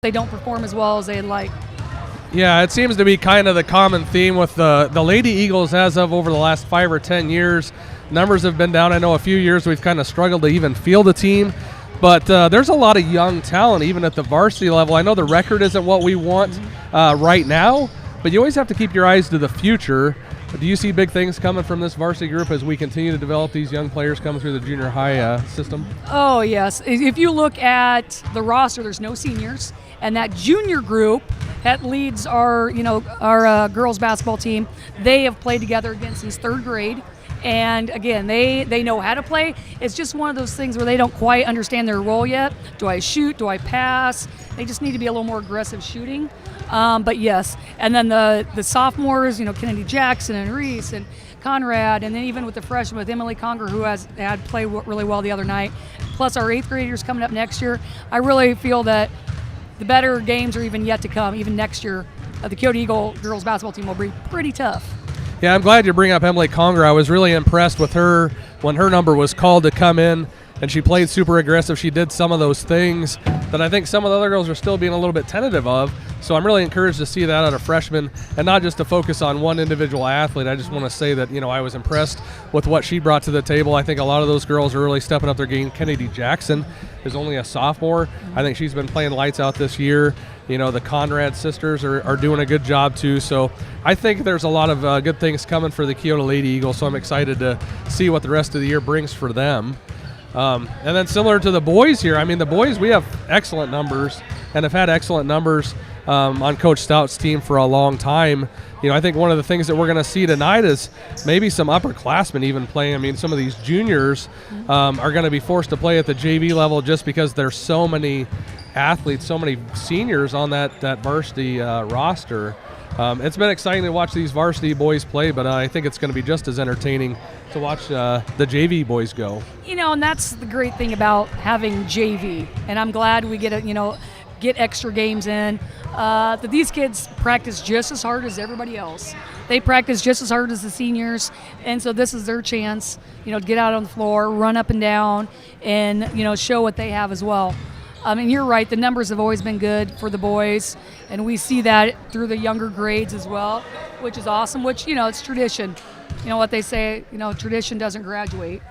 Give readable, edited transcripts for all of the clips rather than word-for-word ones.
they don't perform as well as they'd like. Yeah, it seems to be kind of the common theme with the Lady Eagles as of over the last 5 or 10 years. Numbers have been down. I know a few years we've kind of struggled to even field a team, but there's a lot of young talent even at the varsity level. I know the record isn't what we want right now, but you always have to keep your eyes to the future. Do you see big things coming from this varsity group as we continue to develop these young players coming through the junior high system? Oh, yes. If you look at the roster, there's no seniors, and that junior group that leads our girls basketball team, they have played together again since 3rd grade. And again, they know how to play. It's just one of those things where they don't quite understand their role yet. Do I shoot? Do I pass? They just need to be a little more aggressive shooting. But yes, and then the sophomores, Kennedy Jackson and Reese and Conrad, and then even with the freshmen with Emily Conger, who had played really well the other night, plus our 8th graders coming up next year. I really feel that the better games are even yet to come. Even next year, the Keota Eagle girls basketball team will be pretty tough. Yeah, I'm glad you bring up Emily Conger. I was really impressed with her when her number was called to come in, and she played super aggressive. She did some of those things that I think some of the other girls are still being a little bit tentative of. So I'm really encouraged to see that out of freshmen, and not just to focus on one individual athlete. I just want to say that, I was impressed with what she brought to the table. I think a lot of those girls are really stepping up their game. Kennedy Jackson is only a sophomore. I think she's been playing lights out this year. The Conrad sisters are doing a good job too. So I think there's a lot of good things coming for the Keota Lady Eagles. So I'm excited to see what the rest of the year brings for them. And then similar to the boys here, the boys, we have excellent numbers and have had excellent numbers on Coach Stout's team for a long time. I think one of the things that we're going to see tonight is maybe some upperclassmen even playing. Some of these juniors are going to be forced to play at the JV level just because there's so many athletes, so many seniors on that varsity roster. It's been exciting to watch these varsity boys play, but I think it's going to be just as entertaining to watch the JV boys go. And that's the great thing about having JV, and I'm glad we get get extra games in. That these kids practice just as hard as everybody else. They practice just as hard as the seniors, and so this is their chance, to get out on the floor, run up and down, and show what they have as well. You're right, the numbers have always been good for the boys, and we see that through the younger grades as well, which is awesome, which, it's tradition. What they say, tradition doesn't graduate.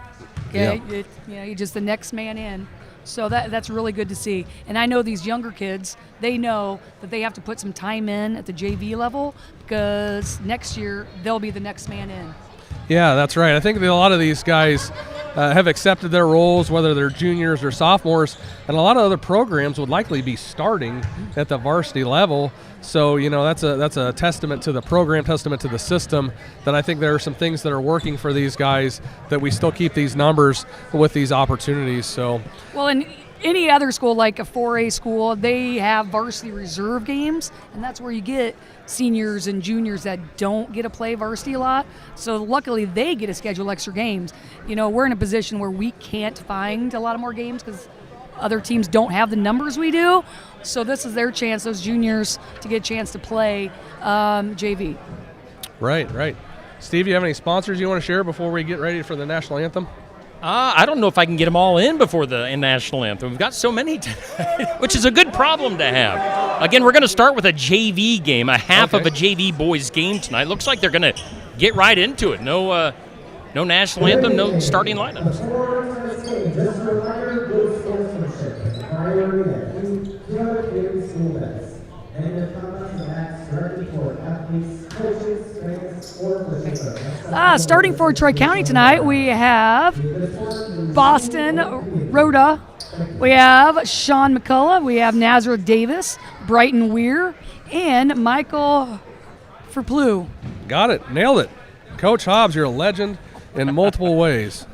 Okay? Yeah. You're just the next man in. So that's really good to see. And I know these younger kids, they know that they have to put some time in at the JV level because next year they'll be the next man in. Yeah, that's right. I think that a lot of these guys have accepted their roles, whether they're juniors or sophomores, and a lot of other programs would likely be starting at the varsity level. So, that's a testament to the program, testament to the system, that I think there are some things that are working for these guys, that we still keep these numbers with these opportunities. So, well, and any other school, like a 4A school, they have varsity reserve games, and that's where you get seniors and juniors that don't get to play varsity a lot. So luckily they get to schedule extra games. We're in a position where we can't find a lot of more games because other teams don't have the numbers we do. So this is their chance, those juniors, to get a chance to play JV. Right. Steve, you have any sponsors you want to share before we get ready for the national anthem? I don't know if I can get them all in before the national anthem. We've got so many tonight, which is a good problem to have. Again, we're going to start with a JV game, a half of a JV boys game tonight. Looks like they're going to get right into it. No national anthem, no starting lineups. Starting for Troy County tonight, we have Boston Rhoda, we have Sean McCullough, we have Nazareth Davis, Brighton Weir, and Michael Ferplew. Got it. Nailed it. Coach Hobbs, you're a legend in multiple ways.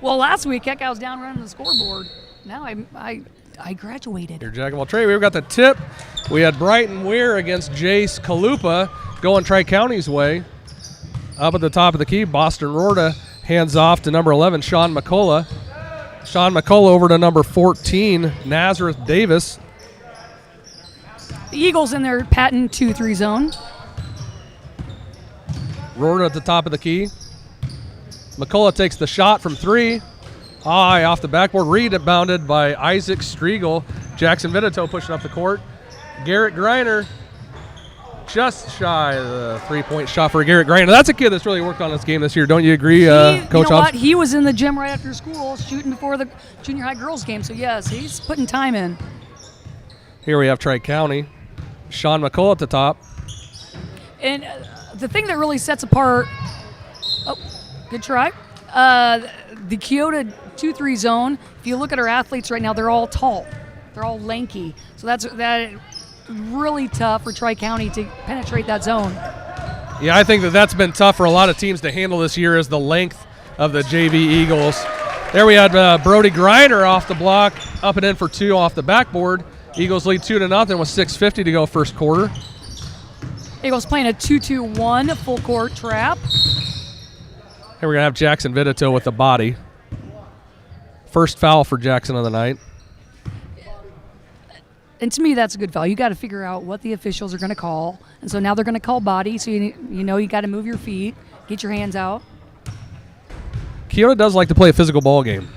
Well, last week, heck, I was down running the scoreboard. Now I graduated. You're jack of all trades. We've got the tip. We had Brighton Weir against Jace Kalupa going Tri-County's way. Up at the top of the key, Boston Rorta hands off to number 11, Sean McCullough. Sean McCullough over to number 14, Nazareth Davis. The Eagles in their patent 2-3 zone. Rorta at the top of the key. McCullough takes the shot from 3. High off the backboard, rebounded by Isaac Striegel. Jackson Vitito pushing up the court. Garrett Greiner just shy of the three-point shot for Garrett Greiner. That's a kid that's really worked on this game this year. Don't you agree, Coach You know Hobbs? what? He was in the gym right after school shooting before the junior high girls game. So, yes, he's putting time in. Here we have Tri-County. Sean McCullough at the top. And the thing that really sets apart – oh, good try. The Keota 2-3 zone, if you look at our athletes right now, they're all tall. They're all lanky. So that's really tough for Tri-County to penetrate that zone. Yeah, I think that's been tough for a lot of teams to handle this year is the length of the JV Eagles. There we had Brody Greiner off the block, up and in for 2 off the backboard. Eagles lead 2-0 with 6:50 to go first quarter. Eagles playing a 2-2-1 full court trap. Here we're going to have Jackson Vitito with the body. First foul for Jackson of the night. And to me, that's a good foul. You got to figure out what the officials are going to call. And so now they're going to call body, so you know you got to move your feet, get your hands out. Keota does like to play a physical ball game.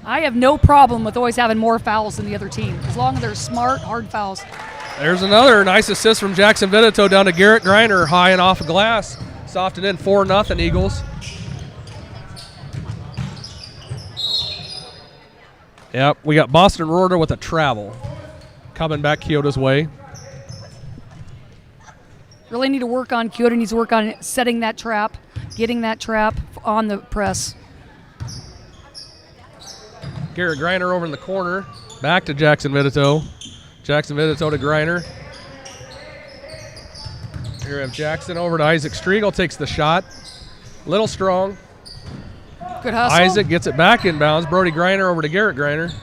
I have no problem with always having more fouls than the other team, as long as they're smart, hard fouls. There's another nice assist from Jackson Vitito down to Garrett Greiner, high and off of glass. Softened in 4-0 Eagles. Yep, we got Boston Rorter with a travel. Coming back Keota's way. Really need to work on, Keota needs to work on setting that trap, getting that trap on the press. Garrett Greiner over in the corner. Back to Jackson Vitito. Jackson Vitito to Greiner. Here we have Jackson over to Isaac Striegel. Takes the shot. Little strong. Good hustle. Isaac gets it back inbounds. Brody Greiner over to Garrett Greiner.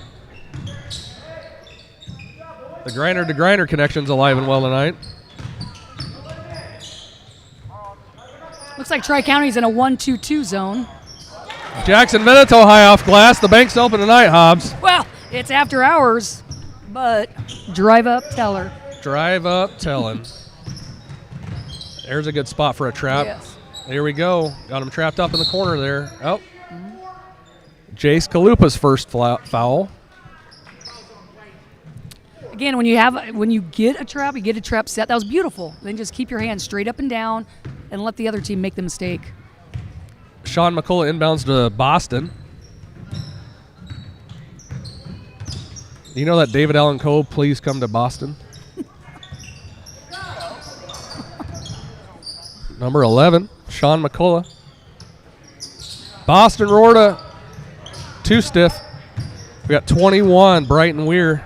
The Greiner to Greiner connection's alive and well tonight. Looks like Tri-County's in a 1-2-2 zone. Jackson Vitito high off glass. The bank's open tonight, Hobbs. Well, it's after hours, but drive up, teller. Drive up, telling. There's a good spot for a trap. Yes. Here we go. Got him trapped up in the corner there. Oh. Jace Kalupa's first foul. Again, when you get a trap set. That was beautiful. Then just keep your hands straight up and down and let the other team make the mistake. Sean McCullough inbounds to Boston. You know that David Allen Coe, please come to Boston? Number 11, Sean McCullough. Boston Rorta, too stiff. We got 21, Brighton Weir.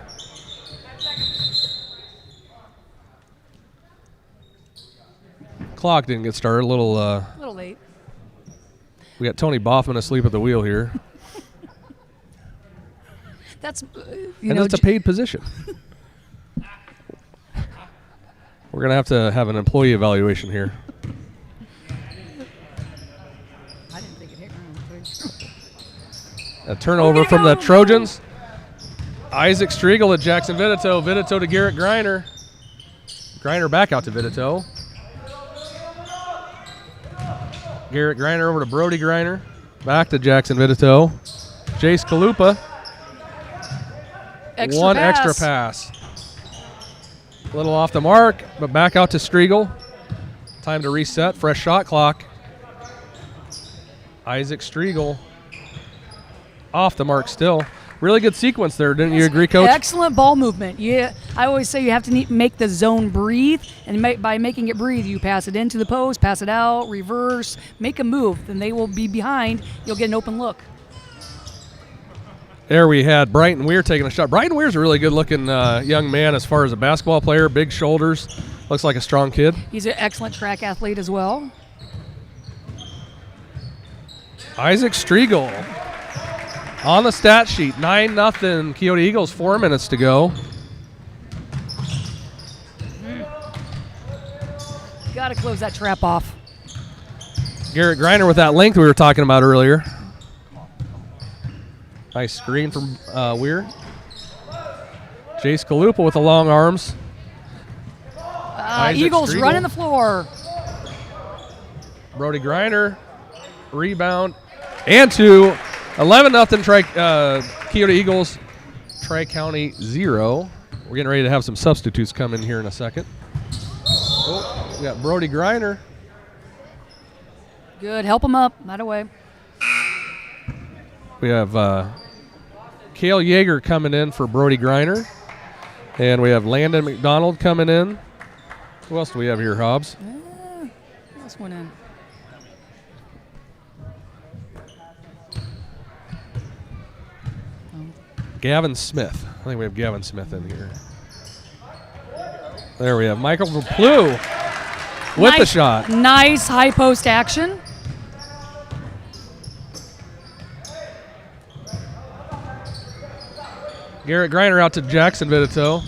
Clock didn't get started, a little late. We got Tony Boffman asleep at the wheel here. That's, it's a paid position. We're going to have an employee evaluation here. I didn't think it hit A turnover from the Trojans. Isaac Striegel to Jackson Vitito. Vitito to Garrett Greiner. Greiner back out to Vitito. Garrett Greiner over to Brody Greiner. Back to Jackson Vitito. Jace Kalupa. Extra pass. A little off the mark, but back out to Striegel. Time to reset. Fresh shot clock. Isaac Striegel off the mark still. Really good sequence there, didn't you agree, Coach? Excellent ball movement. Yeah, I always say you have to make the zone breathe, and by making it breathe, you pass it into the post, pass it out, reverse, make a move. Then they will be behind. You'll get an open look. There we had Brighton Weir taking a shot. Brighton Weir's a really good-looking young man as far as a basketball player, big shoulders, looks like a strong kid. He's an excellent track athlete as well. Isaac Striegel on the stat sheet, 9-0 Keota Eagles, 4 minutes to go. Got to close that trap off. Garrett Greiner with that length we were talking about earlier. Nice screen from Weir. Jace Kalupa with the long arms. Eagles Striegel. Running the floor. Brody Greiner, rebound, and 2. 11-0 Keota Eagles. Tri-County 0. We're getting ready to have some substitutes come in here in a second. Oh, we got Brody Griner. Good. Help him up. Right away. We have Cale Yeager coming in for Brody Griner. And we have Landon McDonald coming in. Who else do we have here, Hobbs? This one in. Gavin Smith. I think we have Gavin Smith in here. There we have Michael Verplew with the shot. Nice high post action. Garrett Griner out to Jackson Vitito.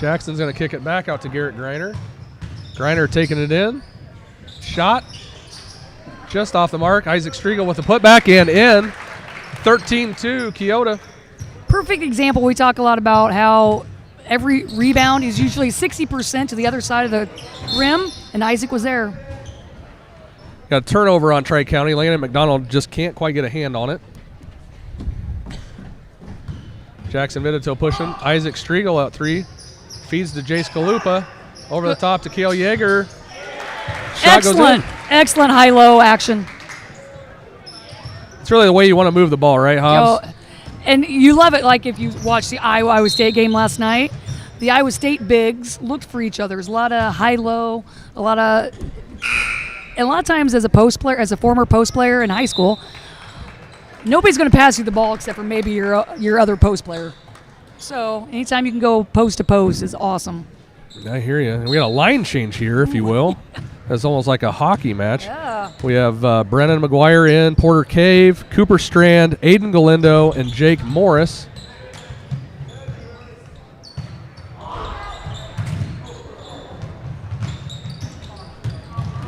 Jackson's going to kick it back out to Garrett Griner. Griner taking it in. Shot. Just off the mark. Isaac Striegel with the putback and in. 13-2, Keota. Perfect example. We talk a lot about how every rebound is usually 60% to the other side of the rim, and Isaac was there. Got a turnover on Tri-County. Landon McDonald just can't quite get a hand on it. Jackson Vitito pushing. Isaac Striegel out 3. Feeds to Jace Kalupa. Over the top to Cale Yeager. Shot Excellent. goes in. Excellent high-low action. It's really the way you want to move the ball, right, Hobbs? And you love it, like if you watched the Iowa State game last night, the Iowa State bigs looked for each other. There's a lot of high-low, a lot of times as a post player, as a former post player in high school, nobody's going to pass you the ball except for maybe your other post player. So anytime you can go post to post is awesome. I hear you. We got a line change here, if you will. It's almost like a hockey match. Yeah. We have Brennan McGuire in, Porter Cave, Cooper Strand, Aiden Galindo, and Jake Morris.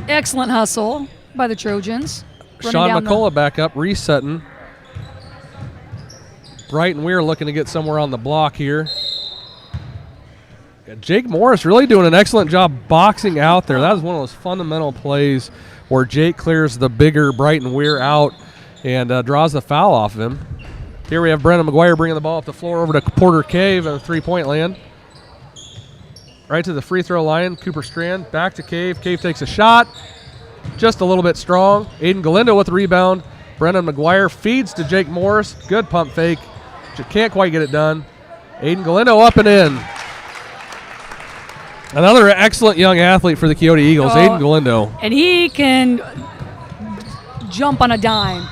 Excellent hustle by the Trojans. Sean McCullough back up, resetting. Brighton Weir looking to get somewhere on the block here. Jake Morris really doing an excellent job boxing out there. That was one of those fundamental plays where Jake clears the bigger Brighton Weir out and draws the foul off of him. Here we have Brennan McGuire bringing the ball up the floor over to Porter Cave and a three-point land. Right to the free throw line, Cooper Strand back to Cave. Cave takes a shot, just a little bit strong. Aiden Galindo with the rebound. Brennan McGuire feeds to Jake Morris. Good pump fake. Just can't quite get it done. Aiden Galindo up and in. Another excellent young athlete for the Keota Eagles, Aiden Galindo. And he can jump on a dime.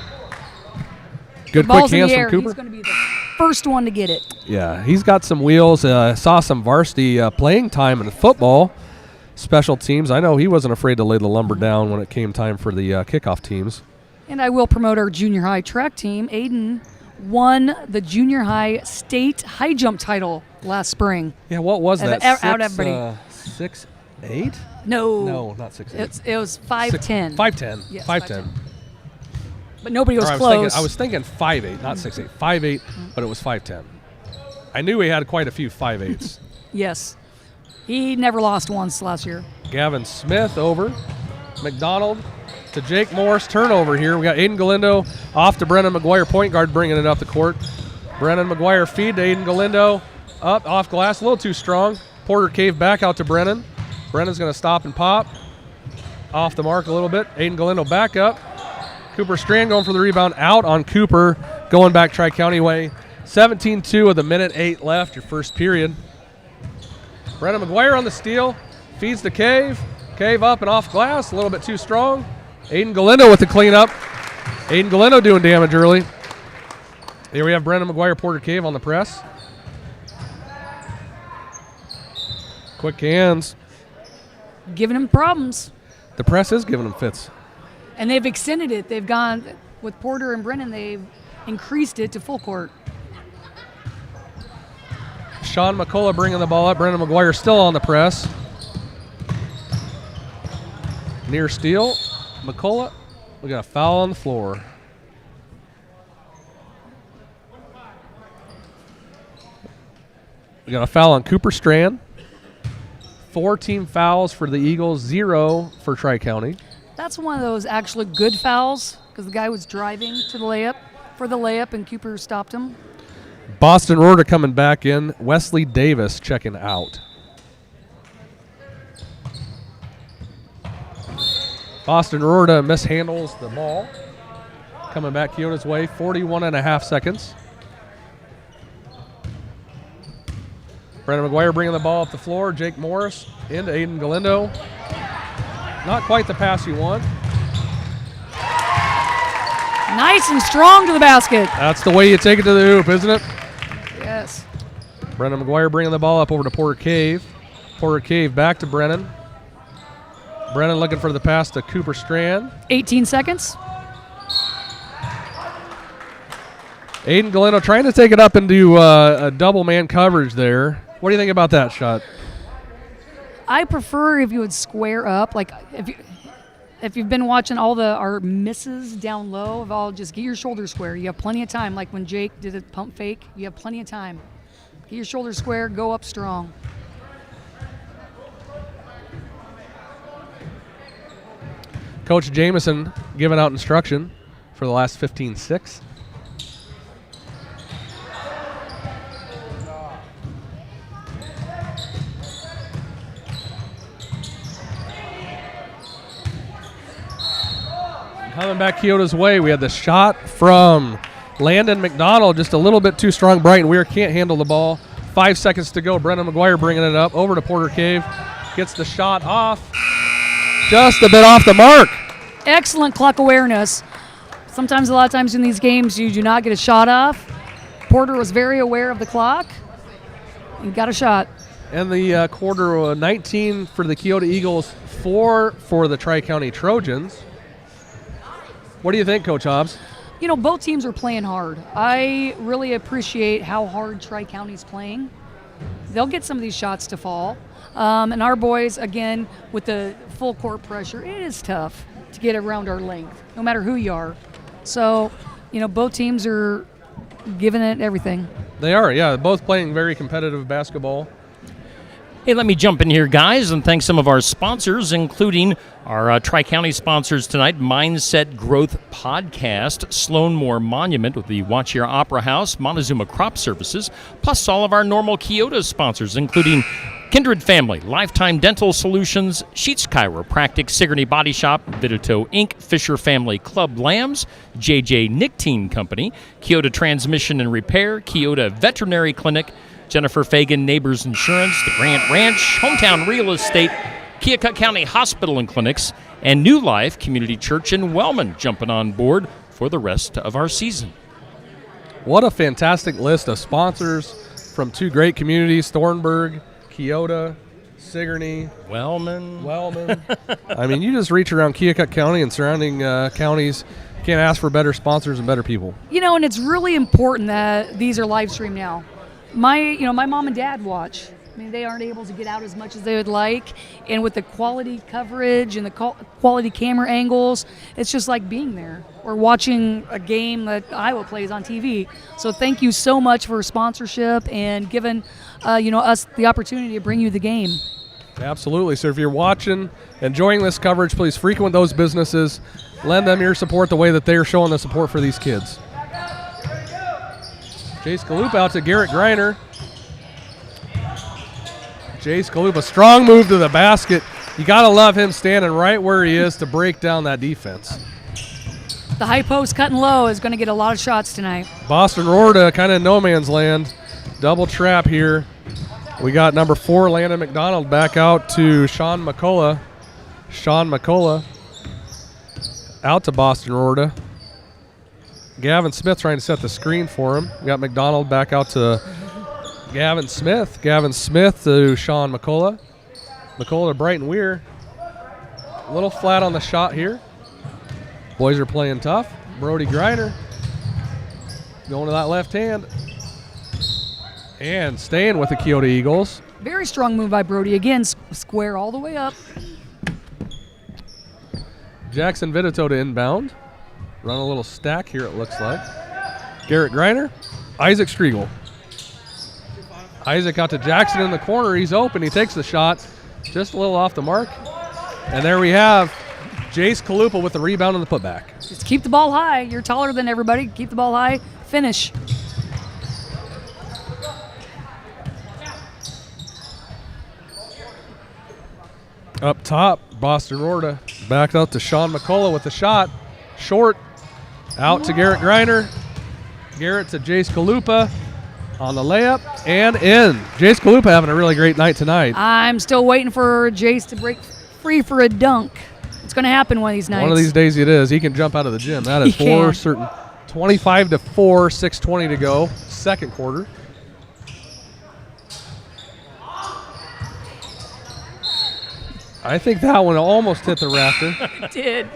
Good quick hands from Cooper. He's going to be the first one to get it. Yeah, he's got some wheels. Saw some varsity playing time in football, special teams. I know he wasn't afraid to lay the lumber down when it came time for the kickoff teams. And I will promote our junior high track team. Aiden won the junior high state high jump title last spring. Yeah, what was that? Out everybody. 6'8"? No, not 6'8". it was 5'10". 5'10". Yes, 5'10". But nobody was I close. was thinking 5'8", not 6'8". 5'8", but it was 5'10". I knew we had quite a few 5'8s. Yes. He never lost once last year. Gavin Smith over. McDonald to Jake Morris. Turnover here. We got Aiden Galindo off to Brennan McGuire, point guard, bringing it up the court. Brennan McGuire feed to Aiden Galindo. Up, off glass, a little too strong. Porter Cave back out to Brennan. Brennan's going to stop and pop. Off the mark a little bit. Aiden Galindo back up. Cooper Strand going for the rebound, out on Cooper. Going back Tri-County way. 17-2 with a minute 8 left, your first period. Brennan McGuire on the steal. Feeds to Cave. Cave up and off glass, a little bit too strong. Aiden Galindo with the cleanup. Aiden Galindo doing damage early. Here we have Brennan McGuire, Porter Cave on the press. Quick hands. Giving him problems. The press is giving them fits. And they've extended it. They've gone, with Porter and Brennan, they've increased it to full court. Sean McCullough bringing the ball up. Brennan McGuire still on the press. Near steal. McCullough. We got a foul on the floor. We got a foul on Cooper Strand. 4 team fouls for the Eagles, 0 for Tri-County. That's one of those actually good fouls because the guy was driving to the layup and Cooper stopped him. Boston Rorta coming back in. Wesley Davis checking out. Boston Rorta mishandles the ball. Coming back Keota's way, 41.5 seconds. Brendan McGuire bringing the ball up the floor. Jake Morris into Aiden Galindo. Not quite the pass you want. Nice and strong to the basket. That's the way you take it to the hoop, isn't it? Yes. Brendan McGuire bringing the ball up over to Porter Cave. Porter Cave back to Brennan. Brennan looking for the pass to Cooper Strand. 18 seconds. Aiden Galindo trying to take it up into a double man coverage there. What do you think about that shot? I prefer if you would square up. Like if you've been watching all our misses down low, of all just get your shoulders square. You have plenty of time. Like when Jake did a pump fake, you have plenty of time. Get your shoulders square, go up strong. Coach Jamison giving out instruction for the last 15-6. Coming back Keota's way, we had the shot from Landon McDonald, just a little bit too strong. Brighton Weir can't handle the ball. 5 seconds to go. Brendan McGuire bringing it up over to Porter Cave. Gets the shot off. Just a bit off the mark. Excellent clock awareness. Sometimes, a lot of times in these games, you do not get a shot off. Porter was very aware of the clock and got a shot. And the quarter 19 for the Keota Eagles, 4 for the Tri-County Trojans. What do you think, Coach Hobbs? You know, both teams are playing hard. I really appreciate how hard Tri-County's playing. They'll get some of these shots to fall. And our boys, again, with the full court pressure, it is tough to get around our length, no matter who you are. So, you know, both teams are giving it everything. They are, yeah. Both playing very competitive basketball. Hey, let me jump in here, guys, and thank some of our sponsors, including our Tri-County sponsors tonight, Mindset Growth Podcast, Sloan Moore Monument with the Watch Your Opera House, Montezuma Crop Services, plus all of our normal Keota sponsors, including Kindred Family, Lifetime Dental Solutions, Sheets Chiropractic, Sigourney Body Shop, Vidito Inc., Fisher Family Club Lambs, JJ Nicotine Company, Keota Transmission and Repair, Keota Veterinary Clinic, Jennifer Fagan Neighbors Insurance, the Grant Ranch, Hometown Real Estate, Keokuk County Hospital and Clinics, and New Life Community Church in Wellman jumping on board for the rest of our season. What a fantastic list of sponsors from two great communities, Thornburg, Keota, Sigourney, Wellman. I mean, you just reach around Keokuk County and surrounding counties. You can't ask for better sponsors and better people. You know, and it's really important that these are live streamed now. My mom and dad watch. I mean, they aren't able to get out as much as they would like, and with the quality coverage and the quality camera angles, it's just like being there or watching a game that Iowa plays on TV. So thank you so much for sponsorship and giving us the opportunity to bring you the game. Absolutely. So if you're watching, enjoying this coverage, please frequent those businesses. Lend them your support the way that they are showing the support for these kids. Jace Galup out to Garrett Greiner. Jace Galup, a strong move to the basket. You got to love him standing right where he is to break down that defense. The high post cutting low is going to get a lot of shots tonight. Boston Rorta kind of no man's land. Double trap here. We got number 4, Landon McDonald, back out to Sean McCullough. Sean McCullough out to Boston Rorta. Gavin Smith trying to set the screen for him. We got McDonald back out to Gavin Smith. Gavin Smith to Sean McCullough. McCullough to Brighton Weir. A little flat on the shot here. Boys are playing tough. Brody Greiner going to that left hand. And staying with the Keota Eagles. Very strong move by Brody. Again, square all the way up. Jackson Vidito to inbound. Run a little stack here, it looks like. Garrett Greiner. Isaac Striegel. Isaac out to Jackson in the corner. He's open. He takes the shot. Just a little off the mark. And there we have Jace Kalupa with the rebound and the putback. Just keep the ball high. You're taller than everybody. Keep the ball high. Finish. Up top, Boston Orta. Back out to Sean McCullough with the shot. Short. Out to Garrett Griner. Garrett to Jace Kalupa on the layup and in. Jace Kalupa having a really great night tonight. I'm still waiting for Jace to break free for a dunk. It's going to happen one of these nights. One of these days it is. He can jump out of the gym. That is for certain. 25-4, 6:20 to go. Second quarter. I think that one almost hit the rafter. It did.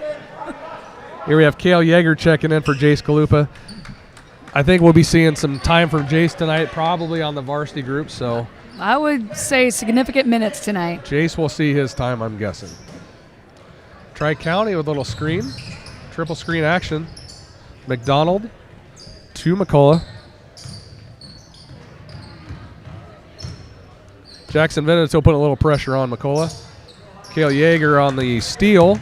Here we have Kale Yeager checking in for Jace Kalupa. I think we'll be seeing some time from Jace tonight, probably on the varsity group. So I would say significant minutes tonight. Jace will see his time, I'm guessing. Tri-County with a little screen. Triple screen action. McDonald to McCullough. Jackson Veneto putting a little pressure on McCullough. Kale Yeager on the steal.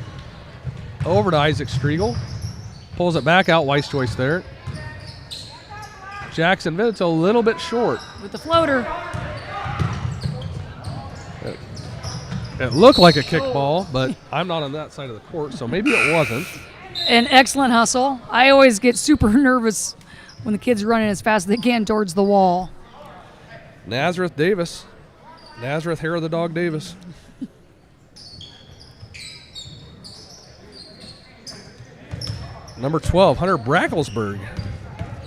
Over to Isaac Striegel. Pulls it back out. Weiss Joyce there. Jackson Veneto a little bit short. With the floater. It looked like a kickball, but I'm not on that side of the court, so maybe it wasn't. An excellent hustle. I always get super nervous when the kids running as fast as they can towards the wall. Nazareth Davis. Nazareth Hair of the Dog Davis. Number 12, Hunter Bracklesburg.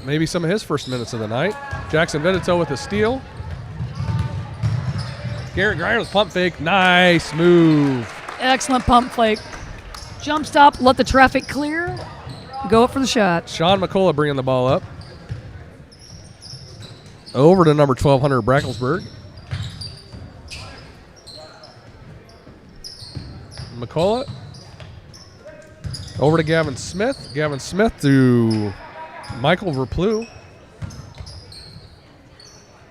Maybe some of his first minutes of the night. Jackson Veneto with a steal. Garrett Griner with pump fake. Nice move. Excellent pump fake. Jump stop, let the traffic clear. Go up for the shot. Sean McCullough bringing the ball up. Over to number 12, Hunter Bracklesburg. McCullough. Over to Gavin Smith. Gavin Smith to Michael Verplew.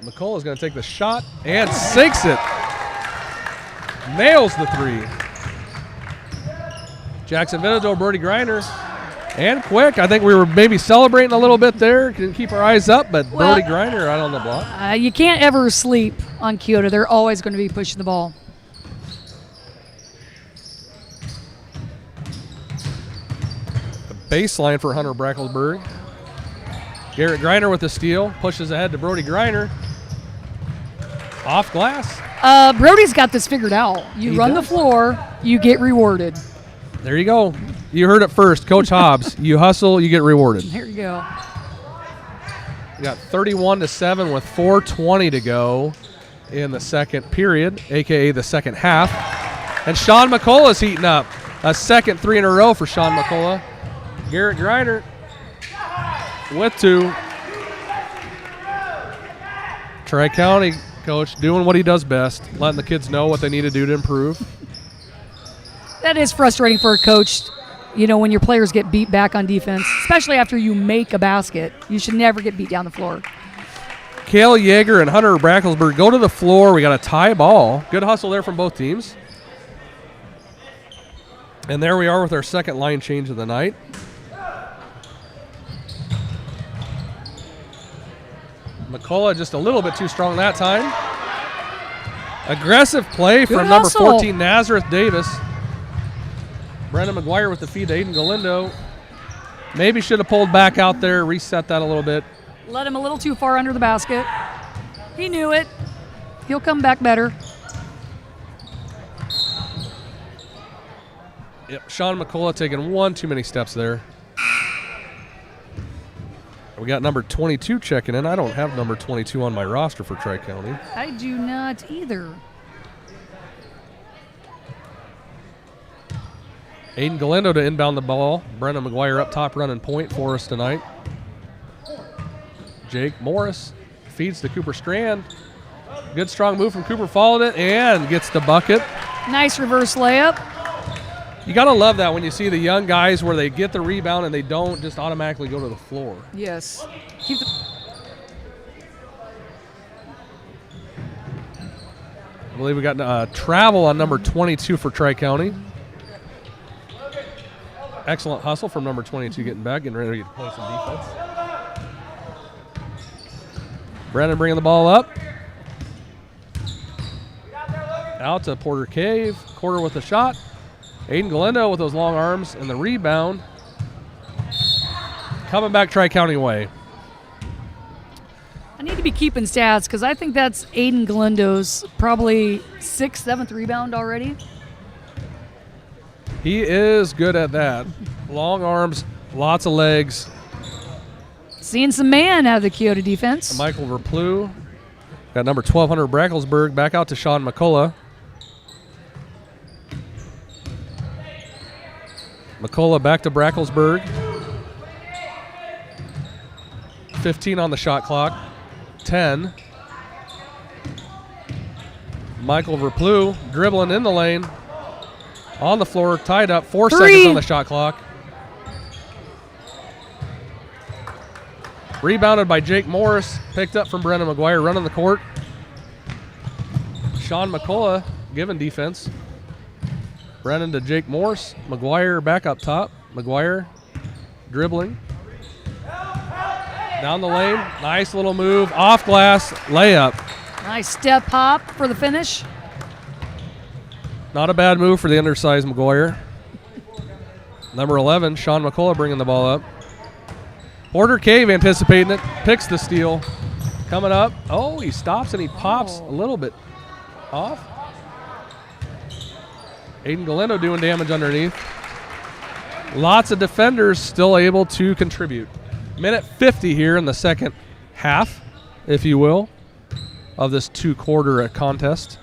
McCullough's going to take the shot and sinks it. Nails the three. Jackson Veneto, Brody Griner, and quick. I think we were maybe celebrating a little bit there. Couldn't keep our eyes up, but Brody Griner out on the block. You can't ever sleep on Keota. They're always going to be pushing the ball. Baseline for Hunter Bracklesburg. Garrett Griner with the steal. Pushes ahead to Brody Griner. Off glass. Brody's got this figured out. You run the floor, you get rewarded. There you go. You heard it first. Coach Hobbs. You hustle, you get rewarded. There you go. We got 31-7 with 4:20 to go in the second period, a.k.a. the second half. And Sean McCullough is heating up. A second three in a row for Sean McCullough. Garrett Griner with two. Tri-County coach doing what he does best, letting the kids know what they need to do to improve. That is frustrating for a coach, you know, when your players get beat back on defense, especially after you make a basket. You should never get beat down the floor. Kale Yeager and Hunter Bracklesburg go to the floor. We got a tie ball. Good hustle there from both teams. And there we are with our second line change of the night. McCullough just a little bit too strong that time. Aggressive play from number 14, Nazareth Davis. Brendan McGuire with the feed to Aiden Galindo. Maybe should have pulled back out there, reset that a little bit. Let him a little too far under the basket. He knew it. He'll come back better. Yep, Sean McCullough taking one too many steps there. We got number 22 checking in. I don't have number 22 on my roster for Tri-County. I do not either. Aiden Galindo to inbound the ball. Brendan McGuire up top running point for us tonight. Jake Morris feeds to Cooper Strand. Good strong move from Cooper, followed it, and gets the bucket. Nice reverse layup. You got to love that when you see the young guys where they get the rebound and they don't just automatically go to the floor. Yes. I believe we got travel on number 22 for Tri-County. Excellent hustle from number 22 getting back, getting ready to play some defense. Brandon bringing the ball up. Out to Porter Cave. Quarter with the shot. Aiden Galindo with those long arms and the rebound. Coming back Tri-County way. I need to be keeping stats because I think that's Aiden Galindo's probably 6th, 7th rebound already. He is good at that. Long arms, lots of legs. Seeing some man out of the Keota defense. Michael Verplew. Got number 1200 Bracklesburg. Back out to Sean McCullough. McCullough back to Bracklesburg. 15 on the shot clock. 10. Michael Verplew dribbling in the lane. On the floor, tied up. 4 seconds on the shot clock. Rebounded by Jake Morris. Picked up from Brennan McGuire running the court. Sean McCullough giving defense. Brennan to Jake Morris. McGuire back up top. McGuire dribbling. Down the lane. Nice little move. Off glass. Layup. Nice step hop for the finish. Not a bad move for the undersized McGuire. Number 11, Sean McCullough bringing the ball up. Porter Cave anticipating it. Picks the steal. Coming up. Oh, he stops and he pops a little bit off. Aiden Galindo doing damage underneath. Lots of defenders still able to contribute. Minute 50 here in the second half, if you will, of this 2-quarter contest.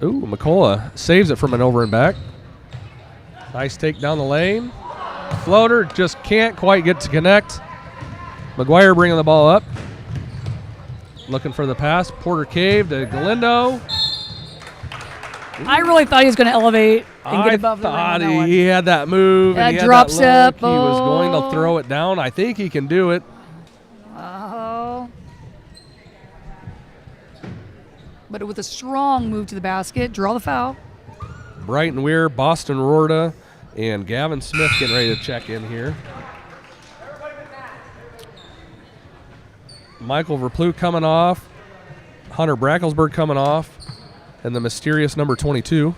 Ooh, McCullough saves it from an over and back. Nice take down the lane. Floater just can't quite get to connect. McGuire bringing the ball up. Looking for the pass. Porter Cave to Galindo. I really thought he was going to elevate and get above the rim on that one. He had that move. That and he drop had that step. look. He was going to throw it down. I think he can do it. Oh. But with a strong move to the basket, draw the foul. Brighton Weir, Boston Rorta, and Gavin Smith getting ready to check in here. Michael Verplew coming off. Hunter Bracklesburg coming off. And the mysterious number 22.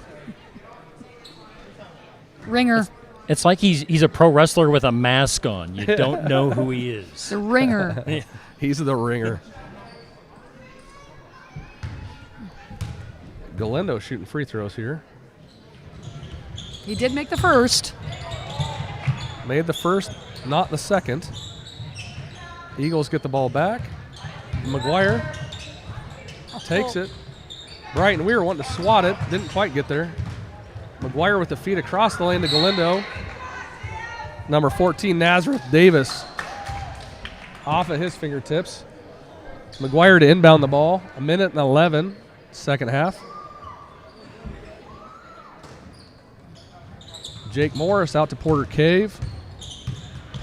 Ringer. It's like he's a pro wrestler with a mask on. You don't know who he is. The ringer. He's the ringer. Galindo shooting free throws here. He did make the first. Made the first, not the second. Eagles get the ball back. McGuire takes it. Brighton Weir wanting to swat it. Didn't quite get there. McGuire with the feet across the lane to Galindo. Number 14, Nazareth Davis. Off of his fingertips. McGuire to inbound the ball. 1:11, second half. Jake Morris out to Porter Cave.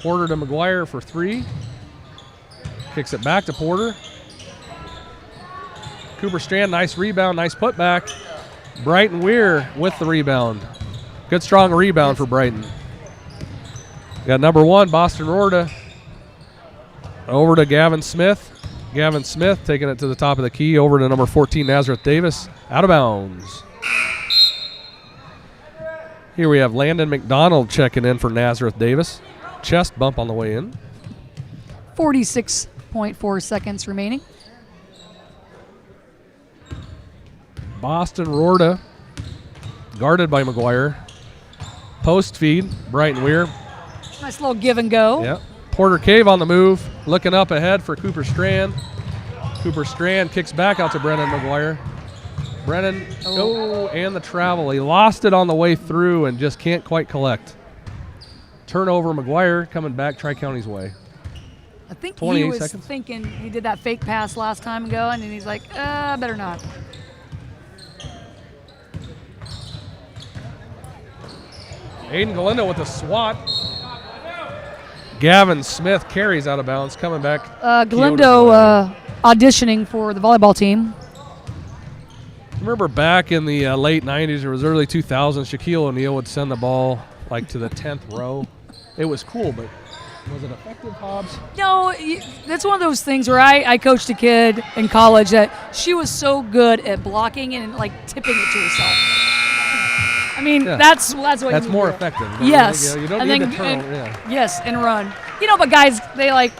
Porter to McGuire for 3. Kicks it back to Porter. Cooper Strand, nice rebound, nice putback. Brighton Weir with the rebound. Good strong rebound for Brighton. Got number 1, Boston Rorta. Over to Gavin Smith. Gavin Smith taking it to the top of the key. Over to number 14, Nazareth Davis. Out of bounds. Here we have Landon McDonald checking in for Nazareth Davis. Chest bump on the way in. 46.4 seconds remaining. Boston Rorta, guarded by McGuire. Post feed, Brighton Weir. Nice little give and go. Yep. Porter Cave on the move, looking up ahead for Cooper Strand. Cooper Strand kicks back out to Brennan McGuire. Brennan, and the travel. He lost it on the way through and just can't quite collect. Turnover, McGuire coming back Tri-County's way. I think he was 28 seconds. thinking he did that fake pass last time ago, and then he's like, better not. Aiden Galindo with a swat. Gavin Smith carries out of bounds, coming back. Galindo auditioning for the volleyball team. Remember back in the late 90s or early 2000s, Shaquille O'Neal would send the ball like to the 10th row. It was cool, but Was it effective, Hobbs? No, that's one of those things where I coached a kid in college that she was so good at blocking and like tipping it to herself. I mean, Yeah. that's what you That's more do. effective. Yes. You don't And need then- to turn. and- Yeah. Yes, and run. But guys, they like,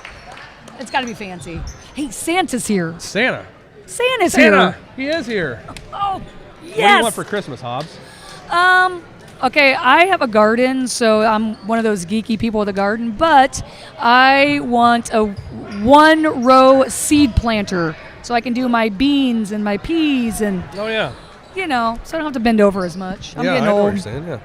it's got to be fancy. Hey, Santa's here. Santa. Santa's Santa. here. He is here. Oh, What do you yes. want for Christmas, Hobbs? Okay, I have a garden, so I'm one of those geeky people with a garden, but I want a 1-row seed planter so I can do my beans and my peas and, Oh yeah. so I don't have to bend over as much. I'm yeah, getting I know what old. you're saying. Yeah.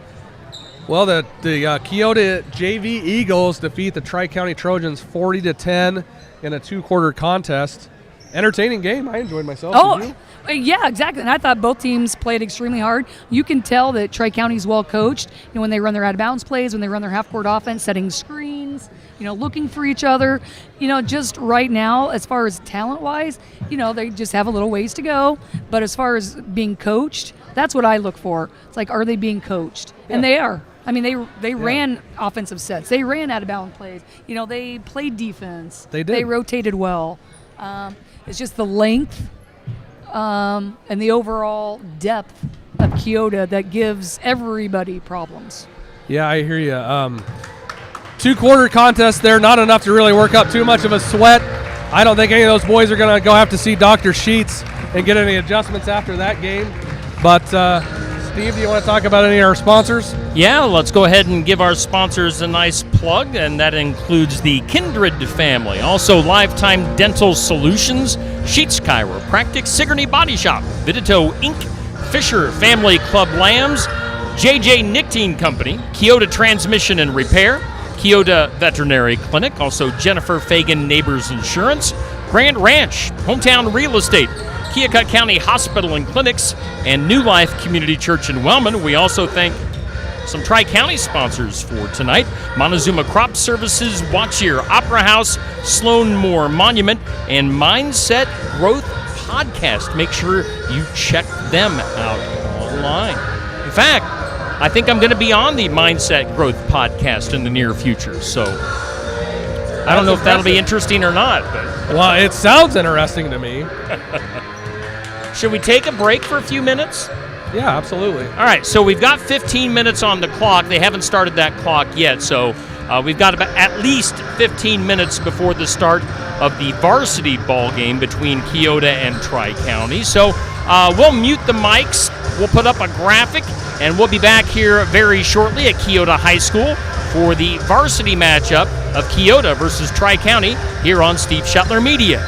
Well, the Keota JV Eagles defeat the Tri-County Trojans 40-10 in a 2-quarter contest. Entertaining game. I enjoyed myself. Did you? Yeah, exactly. And I thought both teams played extremely hard. You can tell that Tri-County's well coached. When they run their out-of-bounds plays, when they run their half-court offense, setting screens, looking for each other. Just right now, as far as talent-wise, they just have a little ways to go. But as far as being coached, that's what I look for. It's like, are they being coached? Yeah. And they are. I mean, they ran offensive sets. They ran out-of-bounds plays. They played defense. They did. They rotated well. It's just the length and the overall depth of Keota that gives everybody problems. Yeah, I hear you. 2-quarter contest there, not enough to really work up too much of a sweat. I don't think any of those boys are going to go have to see Dr. Sheets and get any adjustments after that game. But Steve, do you want to talk about any of our sponsors? Yeah, let's go ahead and give our sponsors a nice plug, and that includes the Kindred family. Also, Lifetime Dental Solutions, Sheets Chiropractic, Sigourney Body Shop, Vidito Inc., Fisher Family Club Lambs, JJ Nicotine Company, Keota Transmission and Repair, Keota Veterinary Clinic, also Jennifer Fagan Neighbors Insurance, Grand Ranch, Hometown Real Estate, Keokuk County Hospital and Clinics, and New Life Community Church in Wellman. We also thank some Tri-County sponsors for tonight: Montezuma Crop Services, Watch Year Opera House, Sloan Moore Monument, and Mindset Growth Podcast. Make sure you check them out online. In fact, I think I'm going to be on the Mindset Growth Podcast in the near future, so I don't know if that'll be interesting or not. But Well, it sounds interesting to me. should we take a break for a few minutes? Yeah, absolutely. All right, so we've got 15 minutes on the clock. They haven't started that clock yet, so we've got about at least 15 minutes before the start of the varsity ball game between Keota and Tri-County. So we'll mute the mics, we'll put up a graphic, and we'll be back here very shortly at Keota High School for the varsity matchup of Keota versus Tri-County here on Steve Shuttler Media.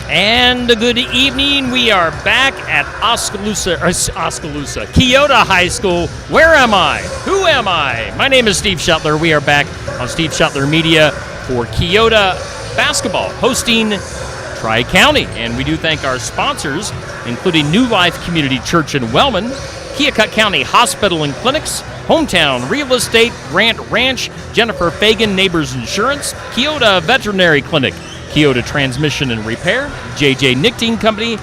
And a good evening. We are back at Keota High School. Where am I? Who am I? My name is Steve Shuttler. We are back on Steve Shuttler Media for Keota basketball, hosting Tri-County. And we do thank our sponsors, including New Life Community Church in Wellman, Keokuk County Hospital and Clinics, Hometown Real Estate, Grant Ranch, Jennifer Fagan Neighbors Insurance, Keota Veterinary Clinic, Keota Transmission and Repair, JJ Nicting Company,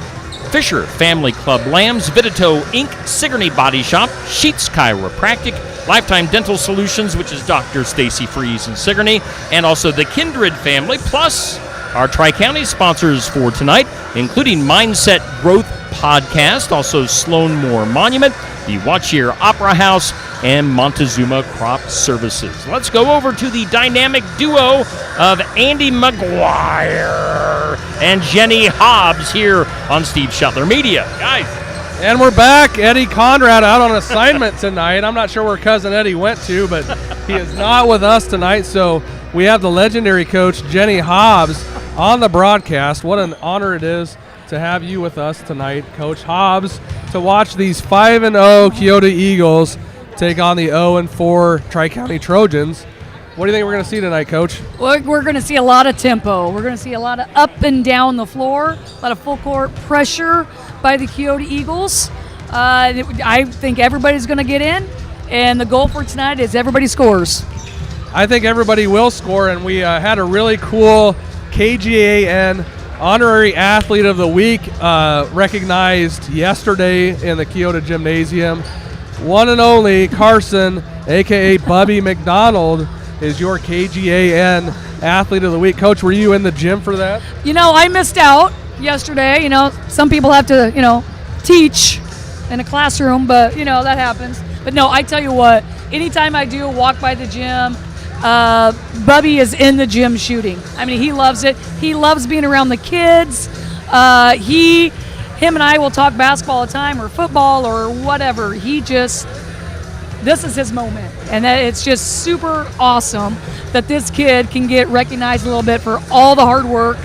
Fisher Family Club Lambs, Vidito Inc., Sigourney Body Shop, Sheets Chiropractic, Lifetime Dental Solutions, which is Dr. Stacy Fries in Sigourney, and also the Kindred family, plus our Tri-County sponsors for tonight, including Mindset Growth Podcast, also Sloan Moore Monument, the Watchier Opera House, and Montezuma Crop Services. Let's go over to the dynamic duo of Andy McGuire and Jenny Hobbs here on Steve Shuttler Media. Guys. And we're back. Eddie Conrad out on assignment tonight. I'm not sure where Cousin Eddie went to, but he is not with us tonight. So we have the legendary coach, Jenny Hobbs, on the broadcast. What an honor it is to have you with us tonight, Coach Hobbs, to watch these 5-0 Keota Eagles take on the 0-4 Tri-County Trojans. What do you think we're going to see tonight, Coach? We're going to see a lot of tempo. We're going to see a lot of up and down the floor, a lot of full court pressure by the Keota Eagles. I think everybody's going to get in, and the goal for tonight is everybody scores. I think everybody will score, and we had a really cool KGAN Honorary Athlete of the Week recognized yesterday in the Keota Gymnasium. One and only Carson, a.k.a. Bubby McDonald, is your KGAN Athlete of the Week. Coach, were you in the gym for that? I missed out yesterday. Some people have to, teach in a classroom, but, that happens. But no, I tell you what, anytime I do walk by the gym, Bubby is in the gym shooting. I mean, he loves it. He loves being around the kids. Him and I will talk basketball all the time, or football, or whatever. This is his moment. And it's just super awesome that this kid can get recognized a little bit for all the hard work,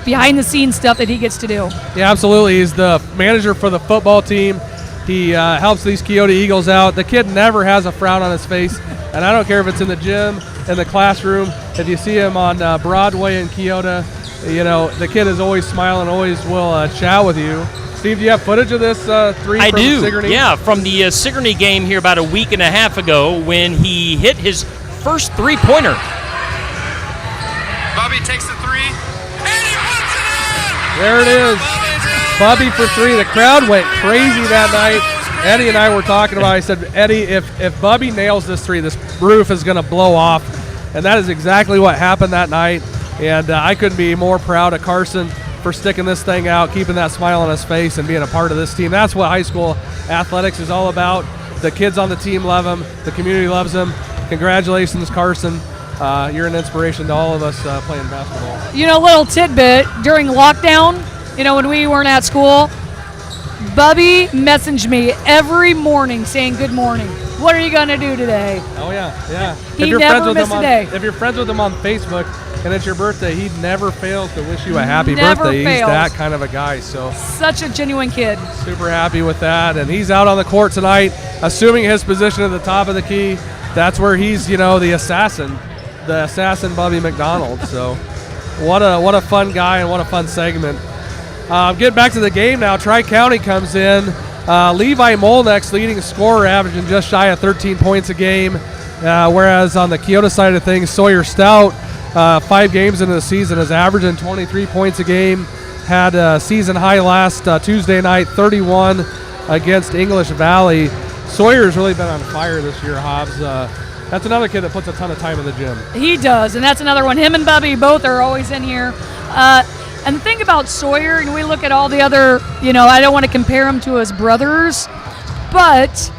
behind the scenes stuff that he gets to do. Yeah, absolutely. He's the manager for the football team. He helps these Keota Eagles out. The kid never has a frown on his face, and I don't care if it's in the gym, in the classroom. If you see him on Broadway in Keota, the kid is always smiling, always will chat with you. Steve, do you have footage of this three from Sigourney? Yeah, from the Sigourney game here about a week and a half ago when he hit his first three-pointer. Bobby takes the three, and he puts it in! There it is. Bubby for three. The crowd went crazy that night. Eddie and I were talking about it. I said, Eddie, if Bubby nails this three, this roof is going to blow off. And that is exactly what happened that night. And I couldn't be more proud of Carson for sticking this thing out, keeping that smile on his face, and being a part of this team. That's what high school athletics is all about. The kids on the team love him. The community loves him. Congratulations, Carson. You're an inspiration to all of us playing basketball. Little tidbit, during lockdown, when we weren't at school, Bubby messaged me every morning saying good morning. What are you going to do today? Oh, yeah. He never missed a day. If you're friends with him on Facebook and it's your birthday, he never fails to wish you a happy Never birthday. fails. He's that kind of a guy. So Such a genuine kid. super happy with that. And he's out on the court tonight, assuming his position at the top of the key. That's where he's, the assassin Bubby McDonald. So what a fun guy and what a fun segment. Getting back to the game now, Tri-County comes in. Levi Molneck's leading scorer, averaging just shy of 13 points a game, whereas on the Keota side of things, Sawyer Stout, 5 games into the season, is averaging 23 points a game. Had a season high last Tuesday night, 31 against English Valley. Sawyer's really been on fire this year, Hobbs. That's another kid that puts a ton of time in the gym. He does, and that's another one. Him and Bubby both are always in here. And the thing about Sawyer, and we look at all the other, I don't want to compare him to his brothers, but,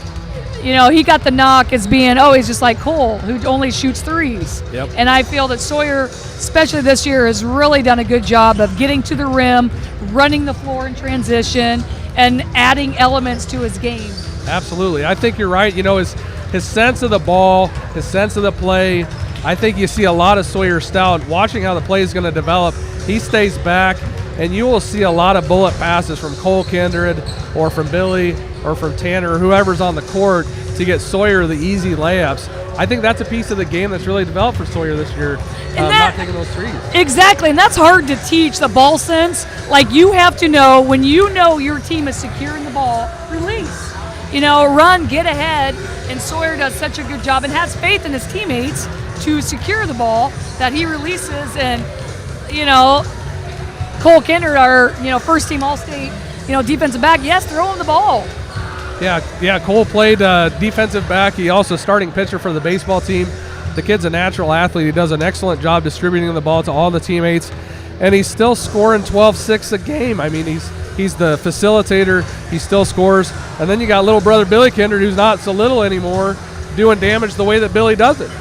he got the knock as being, he's just like Cole, who only shoots threes. Yep. And I feel that Sawyer, especially this year, has really done a good job of getting to the rim, running the floor in transition, and adding elements to his game. Absolutely. I think you're right. His sense of the ball, his sense of the play, I think you see a lot of Sawyer Stout. Watching how the play is going to develop, he stays back. and you will see a lot of bullet passes from Cole Kindred or from Billy or from Tanner or whoever's on the court to get Sawyer the easy layups. I think that's a piece of the game that's really developed for Sawyer this year, not taking those threes. Exactly, and that's hard to teach, the ball sense. Like, you have to know, when you know your team is securing the ball, release. Run, get ahead, and Sawyer does such a good job and has faith in his teammates to secure the ball that he releases. And, Cole Kindred, our, first-team All-State, defensive back, yes, throwing the ball. Yeah, Cole played defensive back. He also starting pitcher for the baseball team. The kid's a natural athlete. He does an excellent job distributing the ball to all the teammates, and he's still scoring 12-6 a game. I mean, he's the facilitator. He still scores. And then you got little brother Billy Kindred, who's not so little anymore, doing damage the way that Billy does it.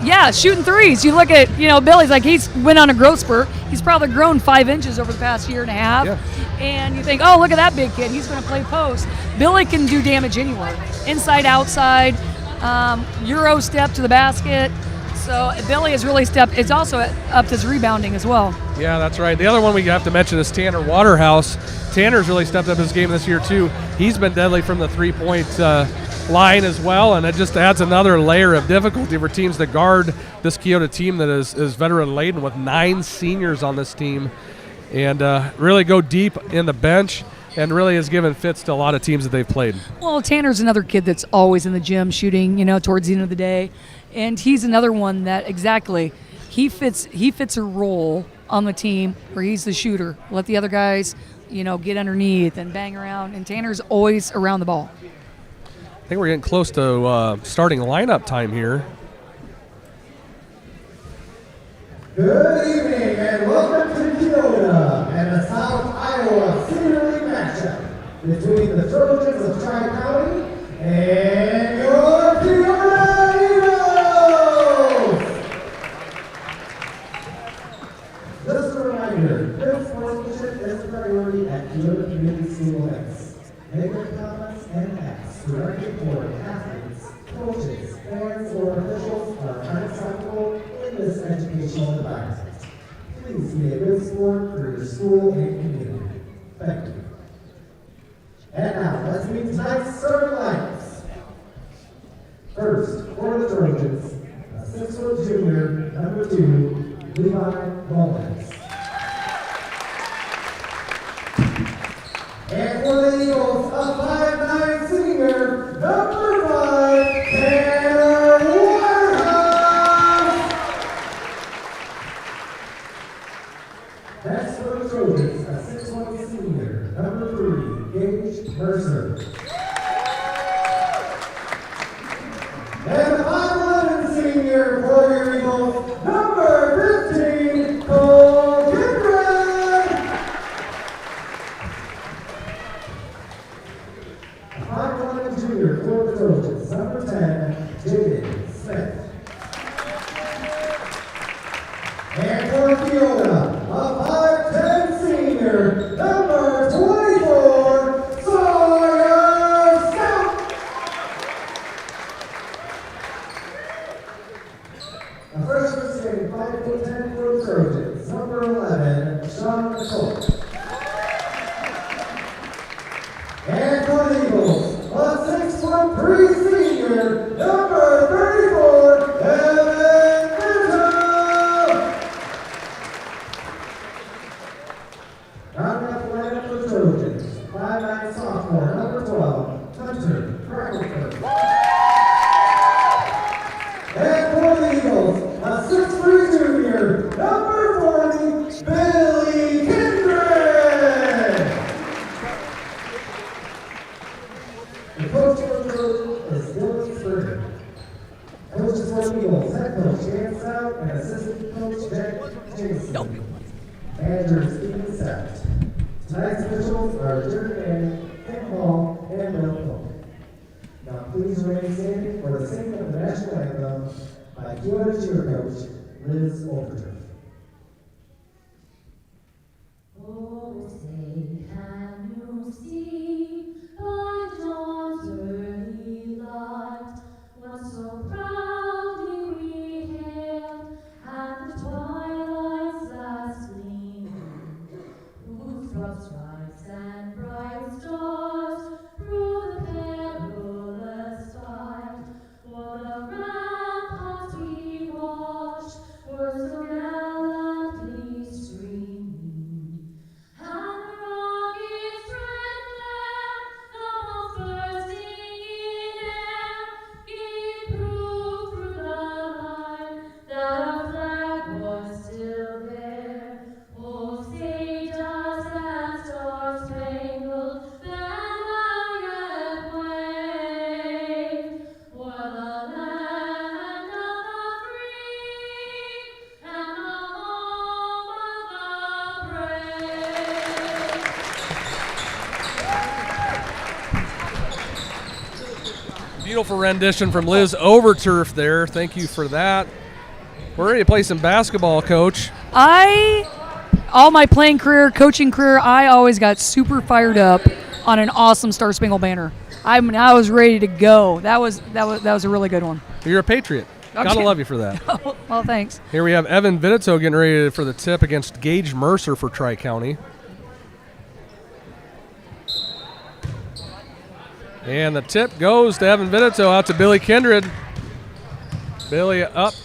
Yeah, shooting threes. You look at, Billy's like, he's went on a growth spurt. He's probably grown 5 inches over the past year and a half. Yeah. And you think, oh, look at that big kid. He's going to play post. Billy can do damage anywhere. Inside, outside, Euro step to the basket. So Billy has really stepped. It's also upped his rebounding as well. Yeah, that's right. The other one we have to mention is Tanner Waterhouse. Tanner's really stepped up his game this year, too. He's been deadly from the three-point line as well, and it just adds another layer of difficulty for teams that guard this Keota team that is veteran-laden with 9 seniors on this team, and really go deep in the bench, and really has given fits to a lot of teams that they've played. Well, Tanner's another kid that's always in the gym shooting, towards the end of the day, and he's another one that he fits a role on the team where he's the shooter. Let the other guys, get underneath and bang around, and Tanner's always around the ball. I think we're getting close to starting lineup time here. Good evening and welcome to Keota and the South Iowa Senior League matchup between the Trojans of Tri-County and your Keota Eagles. Just a reminder, good sportsmanship is a priority at Keota Community School events. Negative comments and acts directed toward athletes, coaches, fans, or officials are unacceptable in this educational environment. Please be a good sport for your school and community. Thank you. And now, let's meet tonight's starting lineups. First, for the Trojans, a 6-foot junior, number 2, Levi Mullins. And for the Eagles, a 5'9" senior, number 5, Tanner Waterhouse. Next for the Trojans, a 6'1" senior, number 3, Gage Mercer. And a 5'11" senior for your Eagles, number 15, Cole Kindred. 5'11" junior for the Trojans, number 10, JV Smith. And for Keota, a 5'10" senior, number 24, Sawyer Stout. A freshman standing 5'10" for the Trojans, number 11, Sean Nicole. And for the Eagles, a 6'3" senior, number 34, Evan Minto. Rounding up the lineup for the Trojans, 5'9" sophomore, number 12, Hunter Crackleford. And for the Eagles, a 6'3" junior, number 40, Billy Kindred. The coach for the Trojans is Dylan Springer. Coaches for the Eagles, head coach Dan Stout and assistant coach Jack Jason. Manager Stephen Stout. Tonight's officials are Jerry Manning, Ken Hall, and Bill Cole. Now please remain standing for the singing of the national anthem by Keota cheer coach Liz Overturf. Oh, say, can you see by dawn's early light what so proudly we hailed at the twilight's last gleaming, Beautiful rendition from Liz Overturf there. Thank you for that. We're ready to play some basketball, Coach. All my playing career, coaching career, I always got super fired up on an awesome Star Spangled Banner. I was ready to go. That was a really good one. You're a Patriot. Okay. Gotta love you for that. Well, thanks. Here we have Evan Vinito getting ready for the tip against Gage Mercer for Tri-County. And the tip goes to Evan Vinito, out to Billy Kindred. Billy up